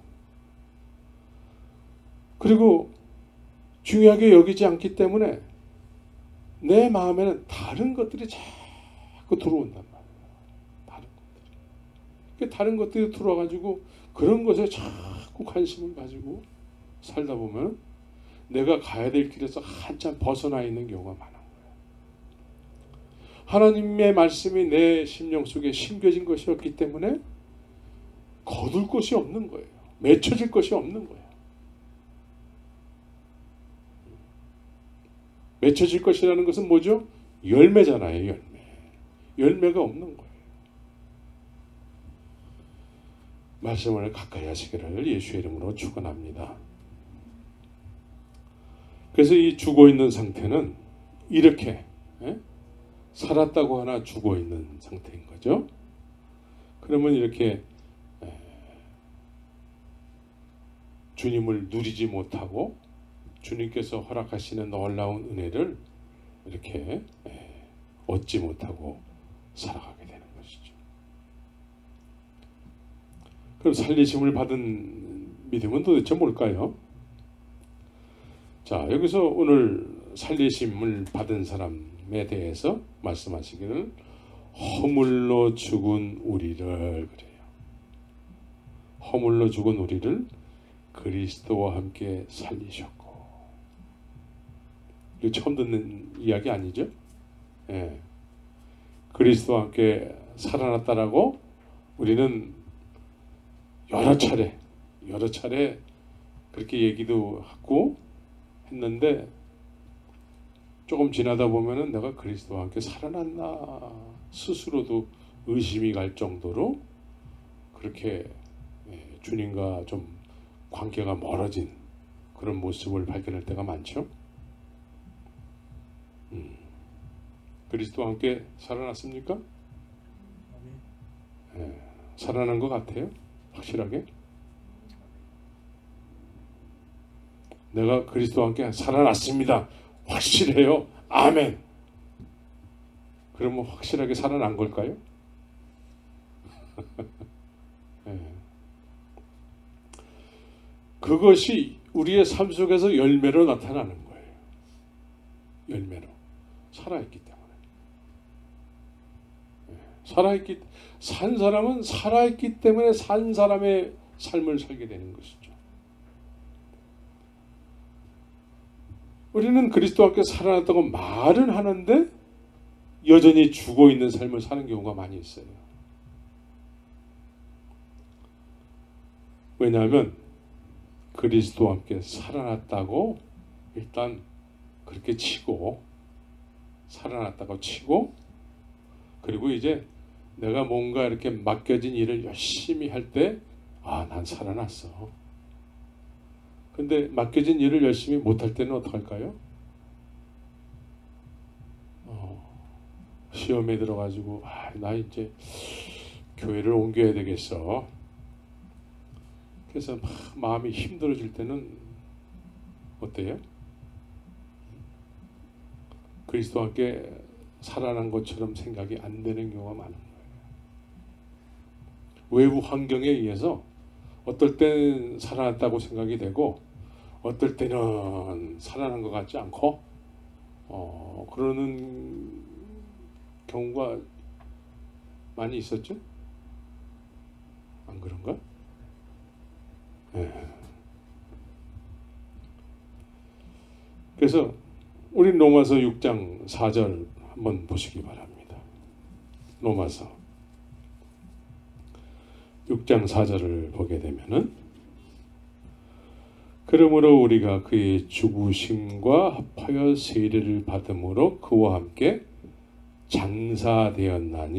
그리고 중요하게 여기지 않기 때문에 내 마음에는 다른 것들이 자꾸 들어온단 말이에요. 다른 것들이 들어와가지고 그런 것에 자꾸 관심을 가지고 살다 보면 내가 가야 될 길에서 한참 벗어나 있는 경우가 많은 거예요. 하나님의 말씀이 내 심령 속에 심겨진 것이었기 때문에 거둘 것이 없는 거예요. 맺혀질 것이 없는 거예요. 맺혀질 것이라는 것은 뭐죠? 열매잖아요. 열매가 없는 거예요. 말씀을 가까이 하시기를 예수의 이름으로 축원합니다. 그래서 이 죽어있는 상태는 이렇게 살았다고 하나 죽어있는 상태인 거죠. 그러면 이렇게 주님을 누리지 못하고 주님께서 허락하시는 놀라운 은혜를 이렇게 얻지 못하고 살아가게 되는 것이죠. 그럼 살리심을 받은 믿음은 도대체 뭘까요? 자, 여기서 오늘 살리심을 받은 사람에 대해서 말씀하시기를 허물로 죽은 우리를 그래요. 허물로 죽은 우리를 그리스도와 함께 살리셨고. 이거 처음 듣는 이야기 아니죠? 예. 그리스도와 함께 살아났다라고 우리는 여러 차례 그렇게 얘기도 하고 했는데, 조금 지나다 보면은 내가 그리스도와 함께 살아났나 스스로도 의심이 갈 정도로 그렇게 주님과 좀 관계가 멀어진 그런 모습을 발견할 때가 많죠. 그리스도와 함께 살아났습니까? 살아난 것 같아요? 확실하게? 내가 그리스도와 함께 살아났습니다. 확실해요? 아멘. 그러면 확실하게 살아난 걸까요? 그것이 우리의 삶 속에서 열매로 나타나는 거예요. 열매로. 살아있기 때문에. 산 사람은 살아있기 때문에 산 사람의 삶을 살게 되는 것이죠. 우리는 그리스도와 함께 살아났다고 말은 하는데 여전히 죽어 있는 삶을 사는 경우가 많이 있어요. 왜냐하면 그리스도와 함께 살아났다고 일단 그렇게 치고, 살아났다고 치고, 그리고 이제 내가 뭔가 이렇게 맡겨진 일을 열심히 할 때, 난 살아났어. 근데 맡겨진 일을 열심히 못할 때는 어떡할까요? 시험에 들어가지고 나 이제 교회를 옮겨야 되겠어. 그래서 마음이 힘들어질 때는 어때요? 그리스도와 함께 살아난 것처럼 생각이 안 되는 경우가 많은 거예요. 외부 환경에 의해서 어떨 땐 살아났다고 생각이 되고 어떨 때는 살아난 것 같지 않고 그러는 경우가 많이 있었죠? 안 그런가? 그래서 우리 로마서 6장 4절 한번 보시기 바랍니다. 로마서 6장 4절을 보게 되면은, 그러므로 우리가 그의 죽으심과 합하여 세례를 받음으로 그와 함께 장사되었나니,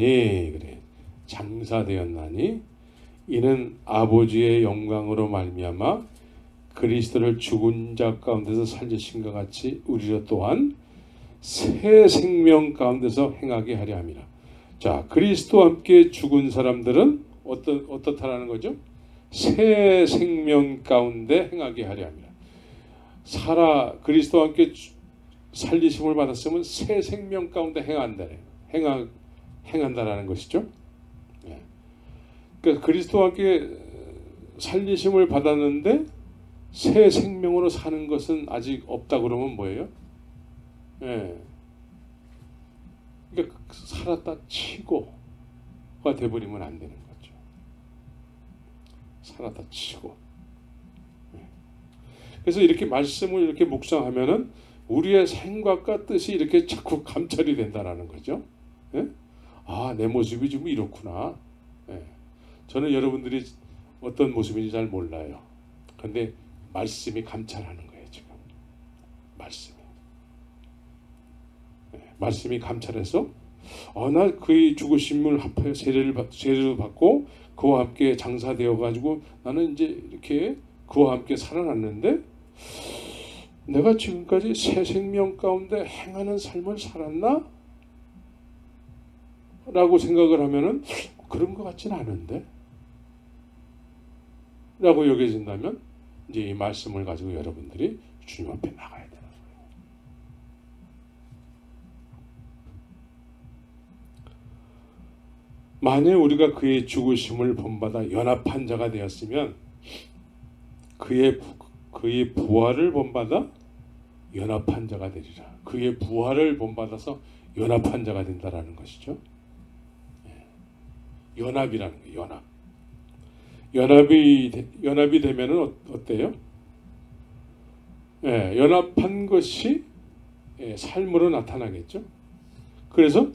그래, 장사되었나니 이는 아버지의 영광으로 말미암아 그리스도를 죽은 자 가운데서 살리신과 같이 우리로 또한 새 생명 가운데서 행하게 하려 함이라. 자, 그리스도와 함께 죽은 사람들은 어떻다라는 거죠? 새 생명 가운데 행하게 하려 함이라. 그리스도와 함께 살리심을 받았으면 새 생명 가운데 행한다라는 것이죠. 그러니까 그리스도와 함께 살리심을 받았는데 새 생명으로 사는 것은 아직 없다 그러면 뭐예요? 그러니까 살았다 치고가 돼버리면 안 되는 거죠. 살았다 치고. 그래서 이렇게 말씀을 이렇게 묵상하면은 우리의 생각과 뜻이 이렇게 자꾸 감찰이 된다라는 거죠. 내 모습이 좀 이렇구나. 저는 여러분들이 어떤 모습인지 잘 몰라요. 근데 말씀이 감찰하는 거예요, 지금. 말씀이 감찰해서 나 그의 죽으심을 합하여 세례를 받고 그와 함께 장사되어 가지고 나는 이제 이렇게 그와 함께 살아났는데 내가 지금까지 새 생명 가운데 행하는 삶을 살았나? 라고 생각을 하면은 그런 것 같지는 않은데? 라고 여겨진다면 이제 이 말씀을 가지고 여러분들이 주님 앞에 나가야 되는 거예요. 만약 우리가 그의 죽으심을 본받아 연합한 자가 되었으면 그의 부활을 본받아 연합한 자가 되리라. 그의 부활을 본받아서 연합한 자가 된다라는 것이죠. 연합이라는 거예요. 연합이 되면은 어때요? 예, 연합한 것이 삶으로 나타나겠죠. 그래서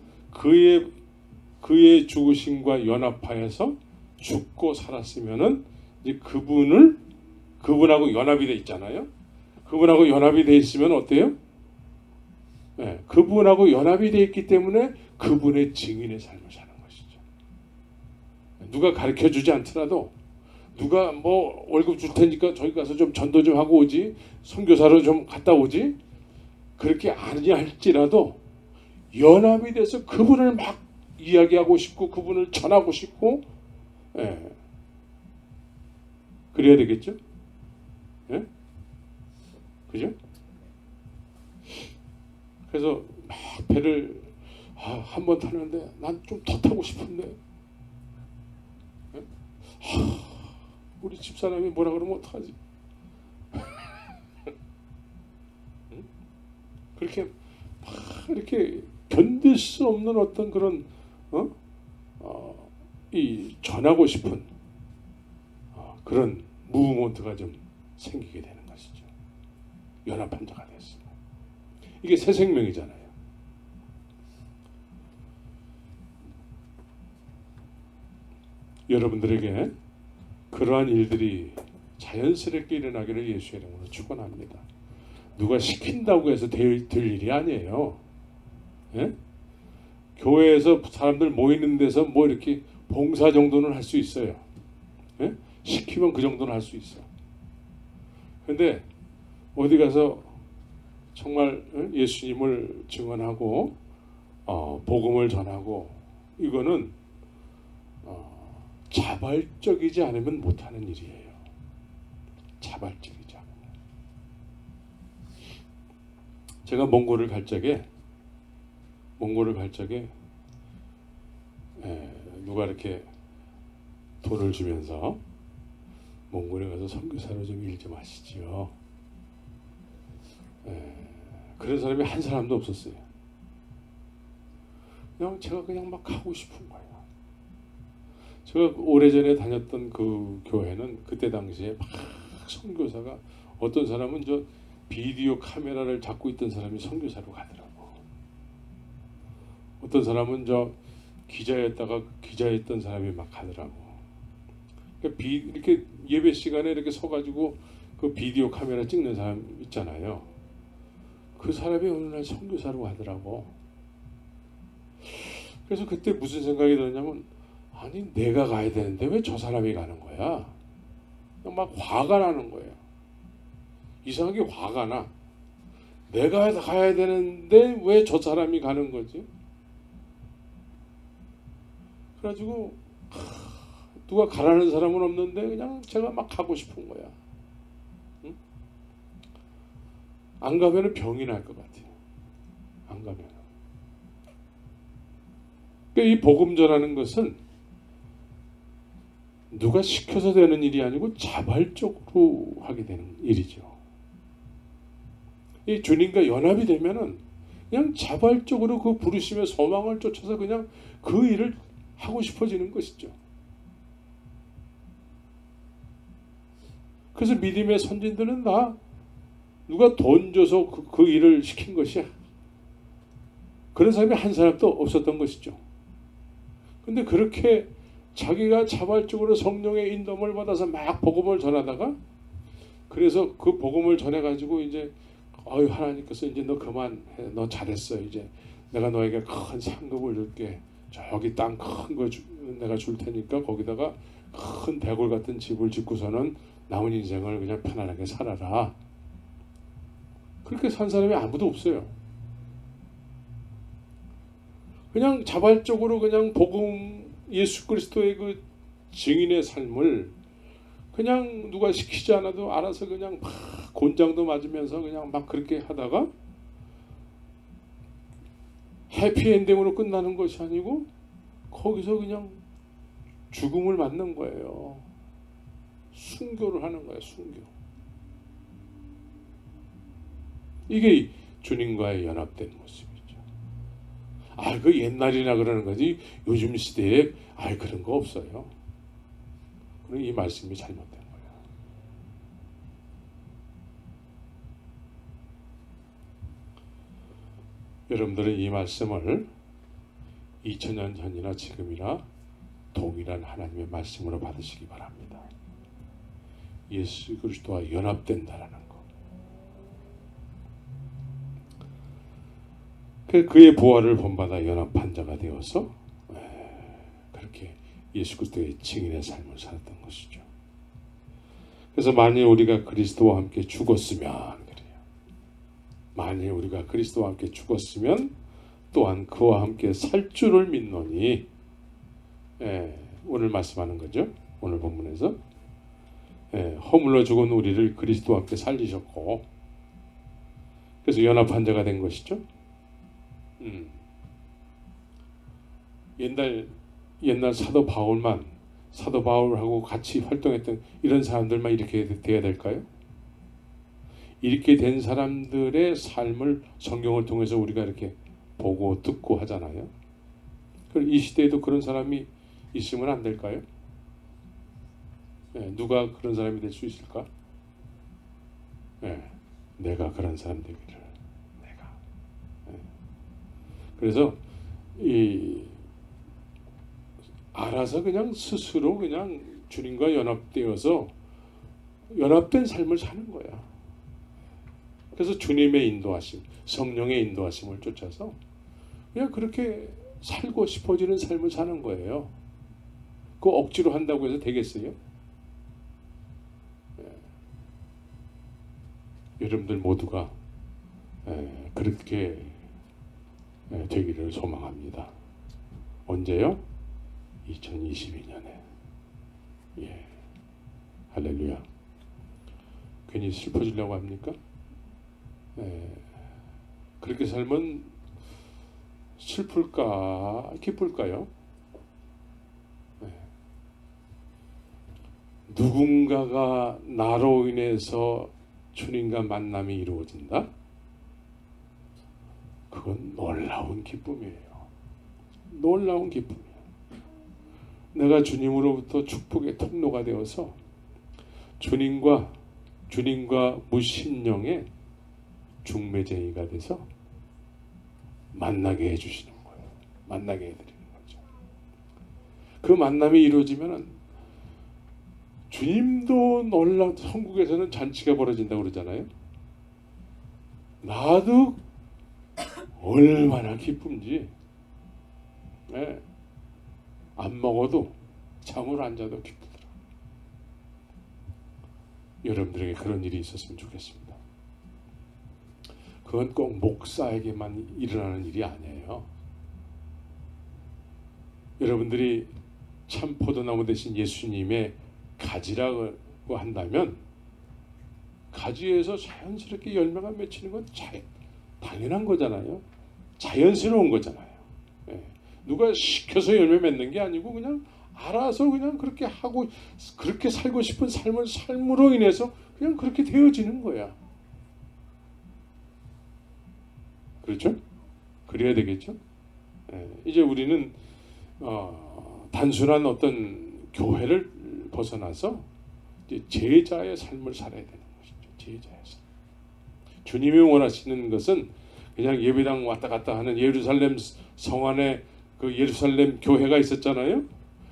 그의 죽으심과 연합하여서 죽고 살았으면은 이제 그분하고 연합이 돼 있잖아요. 그분하고 연합이 돼 있으면 어때요? 예, 그분하고 연합이 돼 있기 때문에 그분의 증인의 삶을 사는 것이죠. 누가 가르쳐 주지 않더라도 누가 뭐 월급 줄 테니까 저기 가서 좀 전도 좀 하고 오지, 선교사로 좀 갔다 오지, 그렇게 아니할지라도 연합이 돼서 그분을 막 이야기하고 싶고 그분을 전하고 싶고, 예, 그래야 되겠죠? 예? 그죠? 그래서 막 배를 한 번 타는데 난 좀 더 타고 싶은데, 예? 우리 집사람이 뭐라 그러면 어떡하지? 응? 그렇게 막 이렇게 견딜 수 없는 어떤 그런 이 전하고 싶은 그런 무브먼트가 좀 생기게 되는 것이죠. 연합한 자가 됐습니다. 이게 새 생명이잖아요. 여러분들에게 그러한 일들이 자연스럽게 일어나기를 예수의 이름으로 축원합니다. 누가 시킨다고 해서 될 일이 아니에요. 예? 교회에서 사람들 모이는 데서 뭐 이렇게 봉사 정도는 할 수 있어요. 예? 시키면 그 정도는 할 수 있어. 근데 어디 가서 정말 예수님을 증언하고 복음을 전하고, 이거는 자발적이지 않으면 못하는 일이에요. 자발적이지 않으면. 제가 몽골을 갈 적에 누가 이렇게 돈을 주면서 몽골에 가서 선교사로 좀 일 좀 하시지요. 그런 사람이 한 사람도 없었어요. 제가 그냥 막 가고 싶은 거예요. 제가 오래전에 다녔던 그 교회는 그때 당시에 막 선교사가, 어떤 사람은 저 비디오 카메라를 잡고 있던 사람이 선교사로 가더라고. 어떤 사람은 저 기자였다가 기자였던 사람이 막 가더라고. 그러니까 이렇게 예배 시간에 이렇게 서가지고 그 비디오 카메라 찍는 사람 있잖아요. 그 사람이 어느 날 선교사로 가더라고. 그래서 그때 무슨 생각이 들었냐면, 아니 내가 가야 되는데 왜 저 사람이 가는 거야? 막 화가 나는 거예요. 이상하게 화가 나. 내가 가야 되는데 왜 저 사람이 가는 거지? 그래가지고 누가 가라는 사람은 없는데 그냥 제가 막 가고 싶은 거야. 응? 안 가면은 병이 날 것 같아요. 안 가면. 그러니까 이 복음 전하는 것은 누가 시켜서 되는 일이 아니고 자발적으로 하게 되는 일이죠. 이 주님과 연합이 되면은 그냥 자발적으로 그 부르심의 소망을 쫓아서 그냥 그 일을 하고 싶어지는 것이죠. 그래서 믿음의 선진들은 다 누가 돈 줘서 그 일을 시킨 것이야. 그런 사람이 한 사람도 없었던 것이죠. 근데 그렇게 자기가 자발적으로 성령의 인도를 받아서 막 복음을 전하다가, 그래서 그 복음을 전해가지고 이제 하나님께서 이제 너 그만해, 너 잘했어, 이제 내가 너에게 큰 상급을 줄게, 저기 땅 큰 거 내가 줄 테니까 거기다가 큰 대궐 같은 집을 짓고서는 남은 인생을 그냥 편안하게 살아라. 그렇게 산 사람이 아무도 없어요. 그냥 자발적으로 그냥 복음, 예수 그리스도의 그 증인의 삶을 그냥 누가 시키지 않아도 알아서 그냥 막 곤장도 맞으면서 그냥 막 그렇게 하다가 해피엔딩으로 끝나는 것이 아니고 거기서 그냥 죽음을 맞는 거예요. 순교를 하는 거예요. 순교. 이게 주님과의 연합된 모습이죠. 그 옛날이나 그러는 거지 요즘 시대에 그런 거 없어요. 그럼 이 말씀이 잘못된 거예요. 여러분들은 이 말씀을 2000년 전이나 지금이나 동일한 하나님의 말씀으로 받으시기 바랍니다. 예수 그리스도와 연합된다라는 거. 그의 부활을 본받아 연합한 자가 되어서 그렇게 예수 그리스도의 증인의 삶을 살았던 것이죠. 그래서 만일 우리가 그리스도와 함께 죽었으면 그래요. 만일 우리가 그리스도와 함께 죽었으면 또한 그와 함께 살 줄을 믿노니 오늘 말씀하는 거죠. 오늘 본문에서 허물러 죽은 우리를 그리스도와 함께 살리셨고 그래서 연합한 자가 된 것이죠. 옛날 사도 바울하고 같이 활동했던 이런 사람들만 이렇게 돼야 될까요? 이렇게 된 사람들의 삶을 성경을 통해서 우리가 이렇게 보고 듣고 하잖아요. 그럼 이 시대에도 그런 사람이 있으면 안 될까요? 누가 그런 사람이 될 수 있을까? 내가 그런 사람 되기를. 내가. 그래서 알아서 그냥 스스로 그냥 주님과 연합되어서 연합된 삶을 사는 거야. 그래서 주님의 인도하심, 성령의 인도하심을 쫓아서 그냥 그렇게 살고 싶어지는 삶을 사는 거예요. 그거 억지로 한다고 해서 되겠어요? 여러분들 모두가 그렇게 되기를 소망합니다. 언제요? 2022년에. 할렐루야. 괜히 슬퍼지려고 합니까? 그렇게 살면 슬플까 기쁠까요? 누군가가 나로 인해서 주님과 만남이 이루어진다? 그건 놀라운 기쁨이에요. 놀라운 기쁨이에요. 내가 주님으로부터 축복의 통로가 되어서 주님과 무신령의 중매쟁이가 돼서 만나게 해주시는 거예요. 만나게 해드리는 거죠. 그 만남이 이루어지면 주님도 천국에서는 잔치가 벌어진다고 그러잖아요. 나도 얼마나 기쁜지. 안 먹어도 잠을 안 자도 기쁘더라. 여러분들에게 그런 일이 있었으면 좋겠습니다. 그건 꼭 목사에게만 일어나는 일이 아니에요. 여러분들이 참 포도나무 대신 예수님의 가지라고 한다면 가지에서 자연스럽게 열매가 맺히는 건 당연한 거잖아요. 자연스러운 거잖아요. 누가 시켜서 열매 맺는 게 아니고 그냥 알아서 그냥 그렇게 하고 그렇게 살고 싶은 삶으로 인해서 그냥 그렇게 되어지는 거야. 그렇죠? 그래야 되겠죠? 이제 우리는 단순한 어떤 교회를 벗어나서 이제 제자의 삶을 살아야 되는 것이죠. 제자의 삶. 주님이 원하시는 것은 그냥 예배당 왔다 갔다 하는 예루살렘 성 안에 그 예루살렘 교회가 있었잖아요.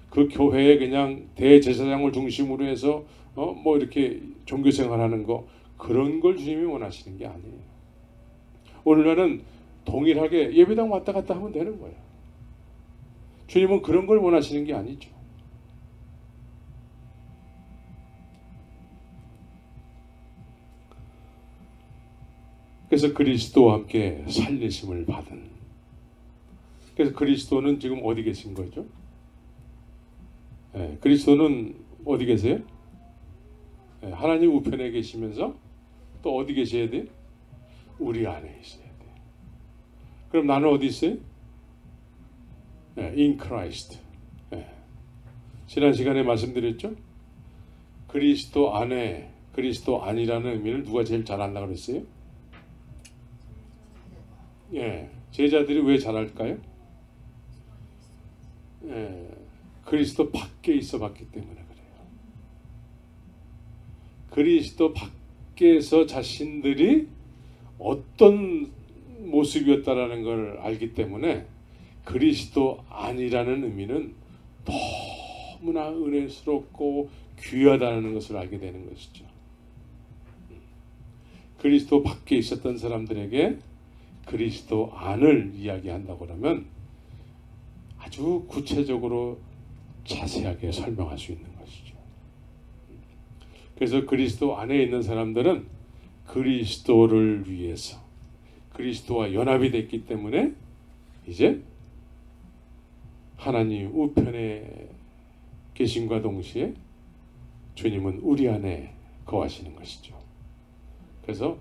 그 교회에 그냥 대제사장을 중심으로 해서 뭐 이렇게 종교생활하는 거 그런 걸 주님이 원하시는 게 아니에요. 오늘날은 동일하게 예배당 왔다 갔다 하면 되는 거예요. 주님은 그런 걸 원하시는 게 아니죠. 그래서 그리스도와 함께 살리심을 받은. 그래서 그리스도는 지금 어디 계신 거죠? 그리스도는 어디 계세요? 하나님 우편에 계시면서 또 어디 계셔야 돼요? 우리 안에 있어야 돼요. 그럼 나는 어디 있어요? In Christ. 지난 시간에 말씀드렸죠? 그리스도 안에, 그리스도 아니라는 의미를 누가 제일 잘 안다고 그랬어요? 제자들이 왜 잘할까요? 그리스도 밖에 있어 봤기 때문에 그래요. 그리스도 밖에서 자신들이 어떤 모습이었다라는 걸 알기 때문에 그리스도 안이라는 의미는 너무나 은혜스럽고 귀하다는 것을 알게 되는 것이죠. 그리스도 밖에 있었던 사람들에게 그리스도 안을 이야기한다고 하면 아주 구체적으로 자세하게 설명할 수 있는 것이죠. 그래서 그리스도 안에 있는 사람들은 그리스도를 위해서 그리스도와 연합이 됐기 때문에 이제 하나님 우편에 계심과 동시에 주님은 우리 안에 거하시는 것이죠. 그래서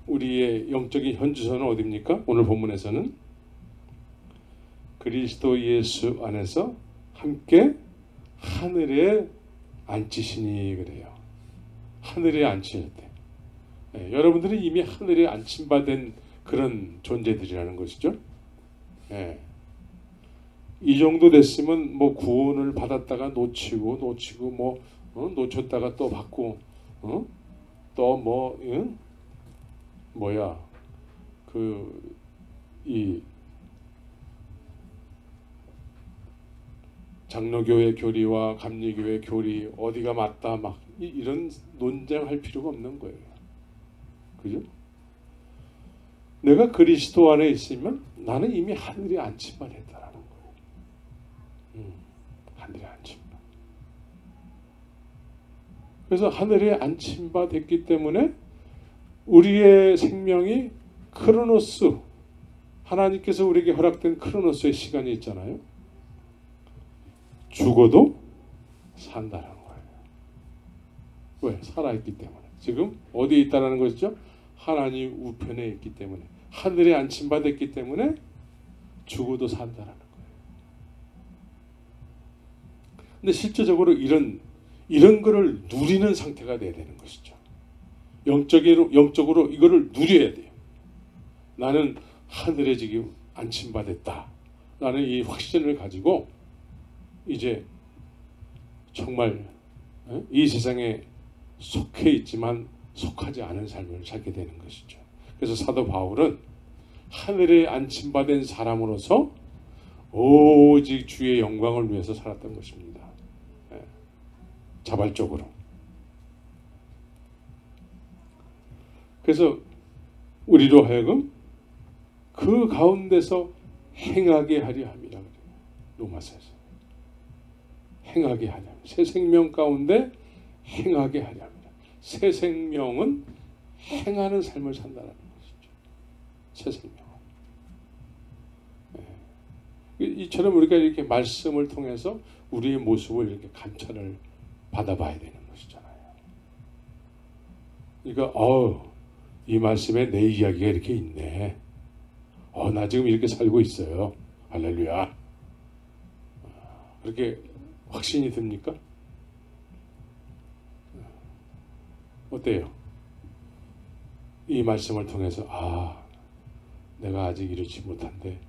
우리의 영적인 현주소는 어디입니까? 오늘 본문에서는 그리스도 예수 안에서 함께 하늘에 앉히시니 그래요. 하늘에 앉힐 때 여러분들은 이미 하늘에 앉힘받은 그런 존재들이라는 것이죠. 이 정도 됐으면 뭐 구원을 받았다가 놓치고 뭐 놓쳤다가 또 받고 또 뭐 뭐야 이 장로교회 교리와 감리교회 교리 어디가 맞다 막 이런 논쟁할 필요가 없는 거예요. 그죠? 내가 그리스도 안에 있으면 나는 이미 하늘에 앉힘만 했다라는 거예요. 하늘에 앉힘만. 그래서 하늘에 앉힘바 됐기 때문에 우리의 생명이 크로노스, 하나님께서 우리에게 허락된 크로노스의 시간이 있잖아요. 죽어도 산다는 거예요. 왜? 살아있기 때문에. 지금 어디에 있다는 것이죠? 하나님 우편에 있기 때문에, 하늘에 앉힘받았기 때문에 죽어도 산다는 거예요. 근데 실제적으로 이런 거를 누리는 상태가 돼야 되는 것이죠. 영적으로 이거를 누려야 돼요. 나는 하늘에 지금 앉힘받았다. 나는 이 확신을 가지고 이제 정말 이 세상에 속해 있지만 속하지 않은 삶을 살게 되는 것이죠. 그래서 사도 바울은 하늘에 앉힘받은 사람으로서 오직 주의 영광을 위해서 살았던 것입니다. 자발적으로. 그래서 우리로 하여금 그 가운데서 행하게 하려 함이라 그래요. 로마서에서. 행하게 하려 함. 새 생명 가운데 행하게 하려 합니다. 새 생명은 행하는 삶을 산다는 것이죠. 새 생명은. 이처럼 우리가 이렇게 말씀을 통해서 우리의 모습을 이렇게 감찰을 받아봐야 되는 것이잖아요. 그러니까 이 말씀에 내 이야기가 이렇게 있네. 나 지금 이렇게 살고 있어요. 할렐루야. 그렇게 확신이 듭니까? 어때요? 이 말씀을 통해서 내가 아직 이렇지 못한데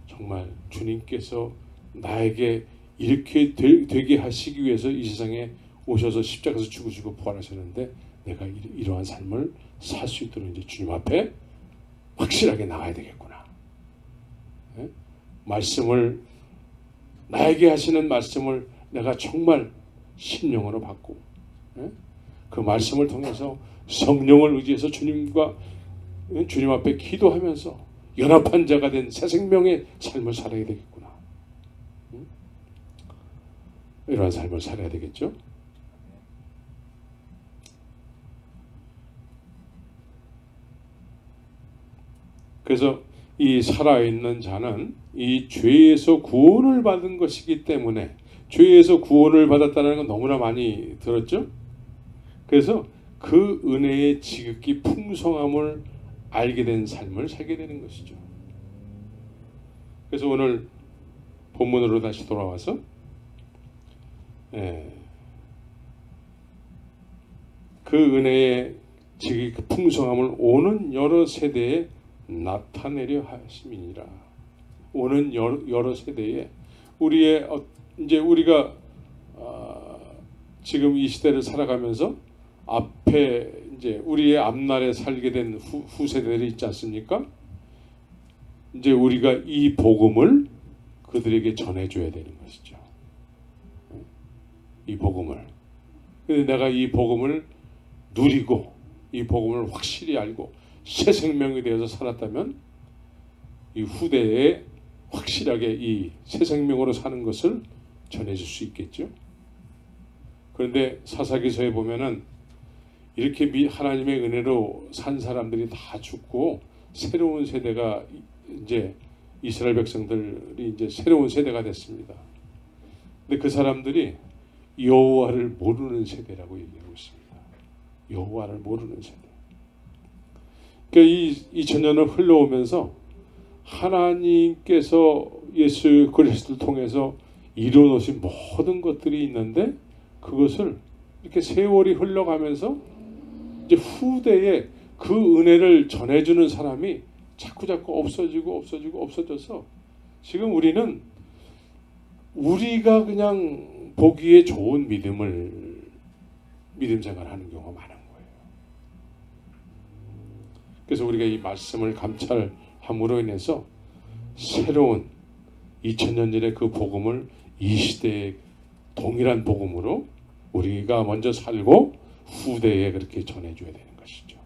정말 주님께서 나에게 이렇게 되게 하시기 위해서 이 세상에 오셔서 십자가에서 죽으시고 부활하셨는데 내가 이러한 삶을 살 수 있도록 이제 주님 앞에 확실하게 나가야 되겠구나. 말씀을 나에게 하시는 말씀을 내가 정말 신령으로 받고 그 말씀을 통해서 성령을 의지해서 주님 앞에 기도하면서 연합한 자가 된 새 생명의 삶을 살아야 되겠구나. 이러한 삶을 살아야 되겠죠. 그래서 이 살아있는 자는 이 죄에서 구원을 받은 것이기 때문에, 죄에서 구원을 받았다는 건 너무나 많이 들었죠. 그래서 그 은혜의 지극히 풍성함을 알게 된 삶을 살게 되는 것이죠. 그래서 오늘 본문으로 다시 돌아와서 그 은혜의 지극히 풍성함을 오는 여러 세대에 나타내려 하심이니라. 오는 여러 세대에 이제 우리가 지금 이 시대를 살아가면서 앞에 이제 우리의 앞날에 살게 된 후세대들이 있지 않습니까? 이제 우리가 이 복음을 그들에게 전해줘야 되는 것이죠. 이 복음을. 근데 내가 이 복음을 누리고 이 복음을 확실히 알고 새 생명이 되어서 살았다면 이 후대에 확실하게 이 새 생명으로 사는 것을 전해줄 수 있겠죠. 그런데 사사기서에 보면은 이렇게 하나님의 은혜로 산 사람들이 다 죽고 새로운 세대가 이제 이스라엘 백성들이 이제 새로운 세대가 됐습니다. 근데 그 사람들이 여호와를 모르는 세대라고 얘기하고 있습니다. 여호와를 모르는 세대. 그러니까 이 2000년을 흘러오면서 하나님께서 예수 그리스도를 통해서 이루어놓으신 모든 것들이 있는데 그것을 이렇게 세월이 흘러가면서 이제 후대에 그 은혜를 전해주는 사람이 자꾸 없어져서 지금 우리는 우리가 그냥 보기에 좋은 믿음 생활하는 경우가 많은 거예요. 그래서 우리가 이 말씀을 감찰함으로 인해서 새로운 2000년 전의 그 복음을 이 시대의 동일한 복음으로 우리가 먼저 살고 후대에 그렇게 전해줘야 되는 것이죠.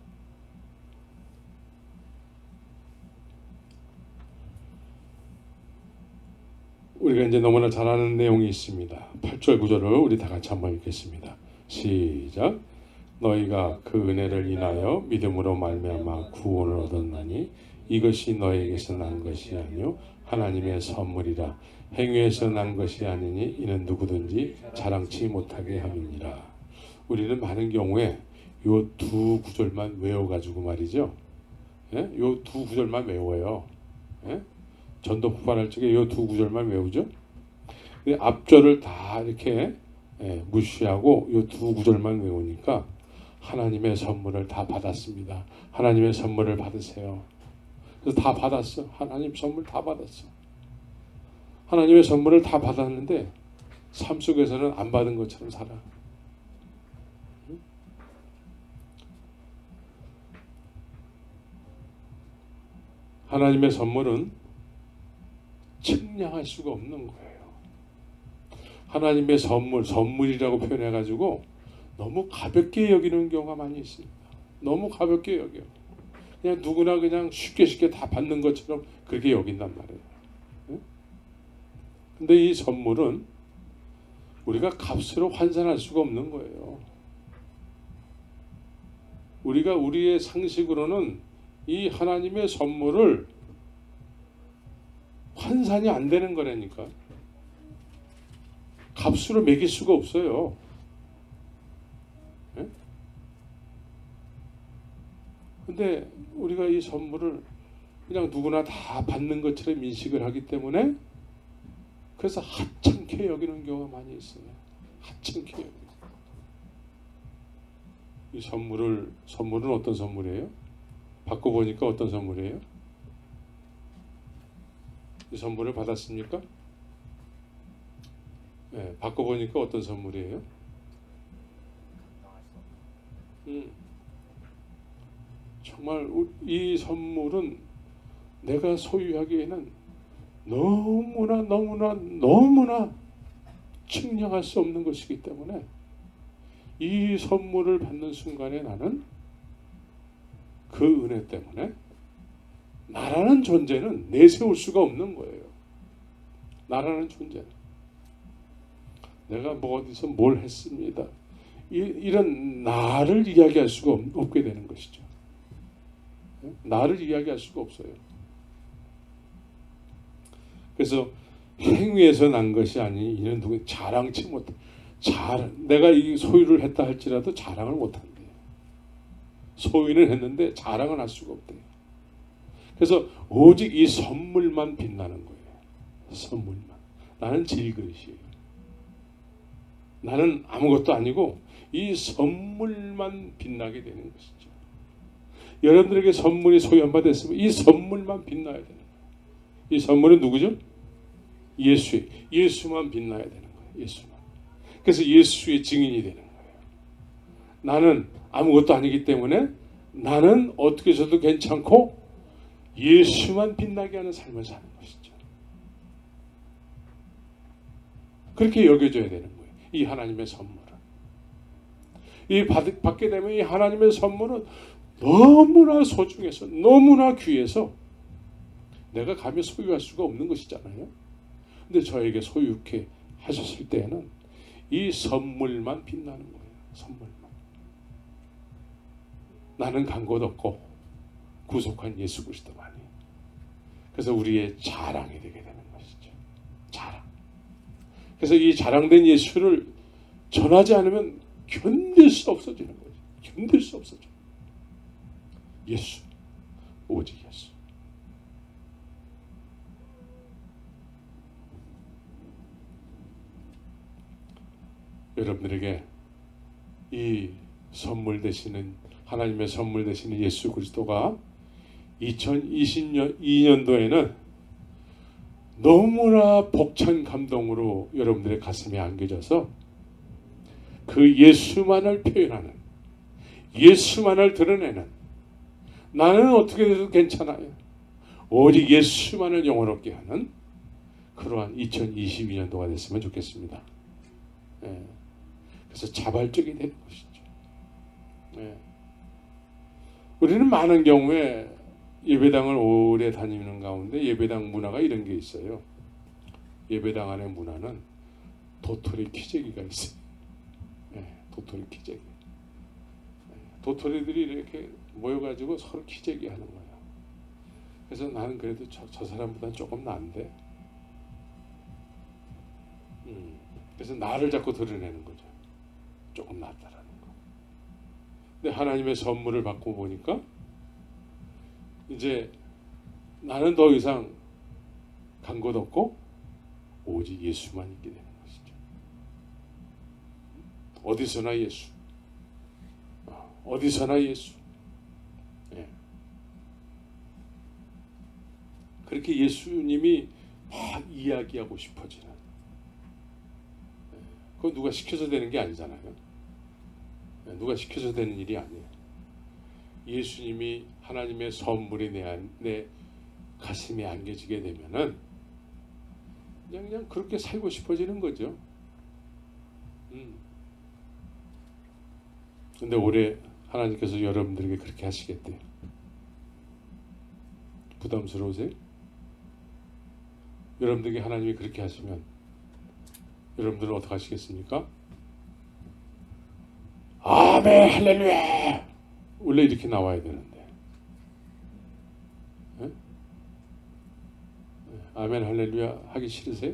우리가 이제 너무나 잘 아는 내용이 있습니다. 8절 9절을 우리 다 같이 한번 읽겠습니다. 시작. 너희가 그 은혜를 인하여 믿음으로 말미암아 구원을 얻었나니 이것이 너희에게서 난 것이 아니요 하나님의 선물이라. 행위에서 난 것이 아니니 이는 누구든지 자랑치 못하게 함이니라. 우리는 많은 경우에 요 두 구절만 외워가지고 말이죠. 요 두 구절만 외워요. 전도 폭발할 적에 요 두 구절만 외우죠. 근데 앞절을 다 이렇게 무시하고 요 두 구절만 외우니까 하나님의 선물을 다 받았습니다. 하나님의 선물을 받으세요. 그래서 다 받았어. 하나님 선물 다 받았어. 하나님의 선물을 다 받았는데 삶 속에서는 안 받은 것처럼 살아. 하나님의 선물은 측량할 수가 없는 거예요. 하나님의 선물이라고 표현해가지고 너무 가볍게 여기는 경우가 많이 있습니다. 너무 가볍게 여겨. 그냥 누구나 그냥 쉽게 다 받는 것처럼 그렇게 여긴단 말이에요. 근데 이 선물은 우리가 값으로 환산할 수가 없는 거예요. 우리가 우리의 상식으로는 이 하나님의 선물을 환산이 안 되는 거라니까. 값으로 매길 수가 없어요. 근데 우리가 이 선물을 그냥 누구나 다 받는 것처럼 인식을 하기 때문에 그래서 하찮게 여기는 경우가 많이 있어요. 하찮게 여기는. 이 선물은 어떤 선물이에요? 받고 보니까 어떤 선물이에요? 이 선물을 받았습니까? 네, 받고 보니까 어떤 선물이에요? 정말 이 선물은 내가 소유하기에는 너무나 측량할 수 없는 것이기 때문에 이 선물을 받는 순간에 나는 그 은혜 때문에 나라는 존재는 내세울 수가 없는 거예요. 나라는 존재는 내가 뭐 어디서 뭘 했습니다. 이런 나를 이야기할 수가 없게 되는 것이죠. 나를 이야기할 수가 없어요. 그래서 행위에서 난 것이 아니 이는 누구 자랑치 못해. 내가 이 소유를 했다 할지라도 자랑을 못한대요. 소유는 했는데 자랑을 할 수가 없대요. 그래서 오직 이 선물만 빛나는 거예요. 선물만. 나는 질그릇이에요. 나는 아무것도 아니고 이 선물만 빛나게 되는 것이죠. 여러분들에게 선물이 소유한 바 됐으면 이 선물만 빛나야 되는 거예요. 이 선물은 누구죠? 예수만 빛나야 되는 거예요. 예수만. 그래서 예수의 증인이 되는 거예요. 나는 아무것도 아니기 때문에 나는 어떻게 해서도 괜찮고 예수만 빛나게 하는 삶을 사는 것이죠. 그렇게 여겨져야 되는 거예요. 이 하나님의 선물은. 이 받게 되면 이 하나님의 선물은 너무나 소중해서 너무나 귀해서 내가 감히 소유할 수가 없는 것이잖아요. 근데 저에게 소유케 하셨을 때에는 이 선물만 빛나는 거예요. 선물만. 나는 간 곳 없고 구속한 예수 그리스도만이. 그래서 우리의 자랑이 되게 되는 것이죠. 자랑. 그래서 이 자랑된 예수를 전하지 않으면 견딜 수 없어지는 거죠. 견딜 수 없어져. 예수. 오직 예수. 여러분들에게 이 선물 되시는 하나님의 선물 되시는 예수 그리스도가 2022년도에는 너무나 벅찬 감동으로 여러분들의 가슴에 안겨져서 그 예수만을 표현하는, 예수만을 드러내는, 나는 어떻게 해도 괜찮아요, 오직 예수만을 영원롭게 하는 그러한 2022년도가 됐으면 좋겠습니다. 그래서 자발적이 되는 것이죠. 우리는 많은 경우에 예배당을 오래 다니는 가운데 예배당 문화가 이런 게 있어요. 예배당 안의 문화는 도토리 키재기가 있어요. 도토리 키재기. 도토리들이 이렇게 모여가지고 서로 키재기 하는 거예요. 그래서 나는 그래도 저 사람보다는 조금 나은데, 그래서 나를 자꾸 드러내는 거죠. 조금 낫다라는 거. 근데 하나님의 선물을 받고 보니까 이제 나는 더 이상 간 곳 없고 오직 예수만 있게 되는 것이죠. 어디서나 예수. 어디서나 예수. 그렇게 예수님이 막 이야기하고 싶어지는. 그건 누가 시켜서 되는 게 아니잖아요. 누가 시켜서 되는 일이 아니에요. 예수님이 하나님의 선물이 내 가슴에 안겨지게 되면은 그냥 그렇게 살고 싶어지는 거죠. 근데 올해 하나님께서 여러분들에게 그렇게 하시겠대요. 부담스러우세요? 여러분들에게 하나님이 그렇게 하시면 여러분들은 어떻게 하시겠습니까? 아멘 할렐루야 원래 이렇게 나와야 되는데, 아멘 할렐루야 하기 싫으세요?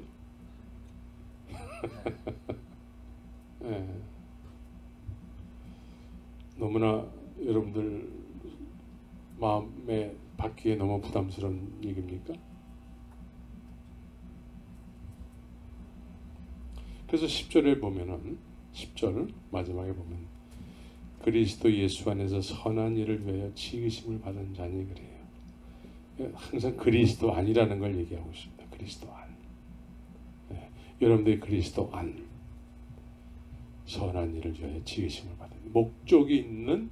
너무나 여러분들 마음에 받기에 너무 부담스러운 얘기입니까? 그래서 10절에 보면은 10절 마지막에 보면 그리스도 예수 안에서 선한 일을 위하여 지으심을 받은 자니 그래요. 항상 그리스도 안이라는 걸 얘기하고 있습니다. 그리스도 안. 여러분들이 그리스도 안. 선한 일을 위하여 지으심을 받은 목적이 있는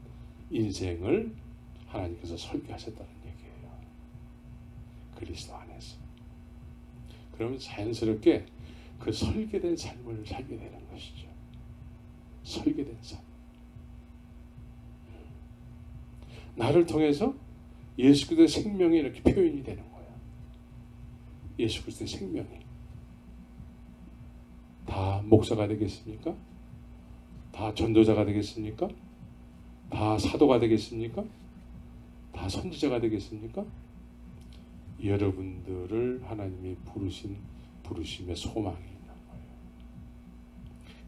인생을 하나님께서 설계하셨다는 얘기예요. 그리스도 안에서. 그러면 자연스럽게 그 설계된 삶을 살게 되는 것이죠. 설계된 삶. 나를 통해서 예수 그리스도의 생명이 이렇게 표현이 되는 거예요. 예수 그리스도의 생명이. 다 목사가 되겠습니까? 다 전도자가 되겠습니까? 다 사도가 되겠습니까? 다 선지자가 되겠습니까? 여러분들을 하나님이 부르신 부르심의 소망이 있는 거예요.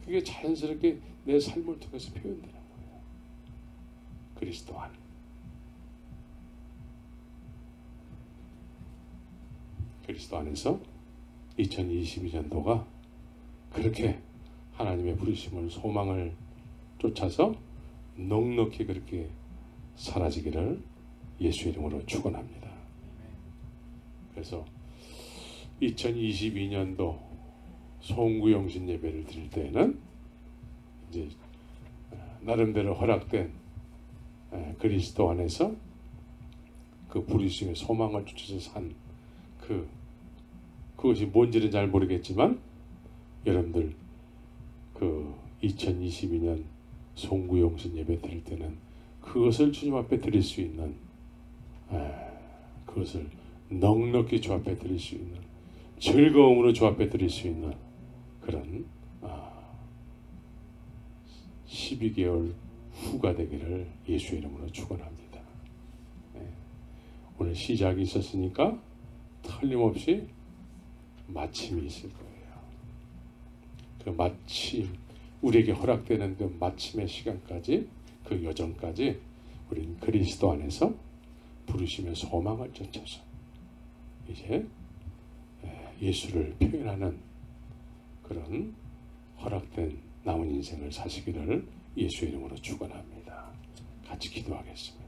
그게 자연스럽게 내 삶을 통해서 표현되는 거예요. 그리스도 안. 그리스도 안에서 2022년도가 그렇게 하나님의 부르심을 소망을 쫓아서 넉넉히 그렇게 사라지기를 예수 이름으로 축원합니다. 그래서 2022년도 송구영신 예배를 드릴 때에는 이제 나름대로 허락된 그리스도 안에서 그 부르심의 소망을 쫓아서 산 그것이 뭔지는 잘 모르겠지만 여러분들 그 2022년 송구영신 예배 드릴 때는 그것을 주님 앞에 드릴 수 있는 그것을 넉넉히 주 앞에 드릴 수 있는 즐거움으로 주 앞에 드릴 수 있는 그런 12개월 후가 되기를 예수의 이름으로 축원합니다. 오늘 시작이 있었으니까 틀림없이 마침이 있을 거예요. 그 마침, 우리에게 허락되는 그 마침의 시간까지, 그 여정까지 우리는 그리스도 안에서 부르심의 소망을 쫓아서 이제 예수를 표현하는 그런 허락된 남은 인생을 사시기를 예수의 이름으로 축원합니다. 같이 기도하겠습니다.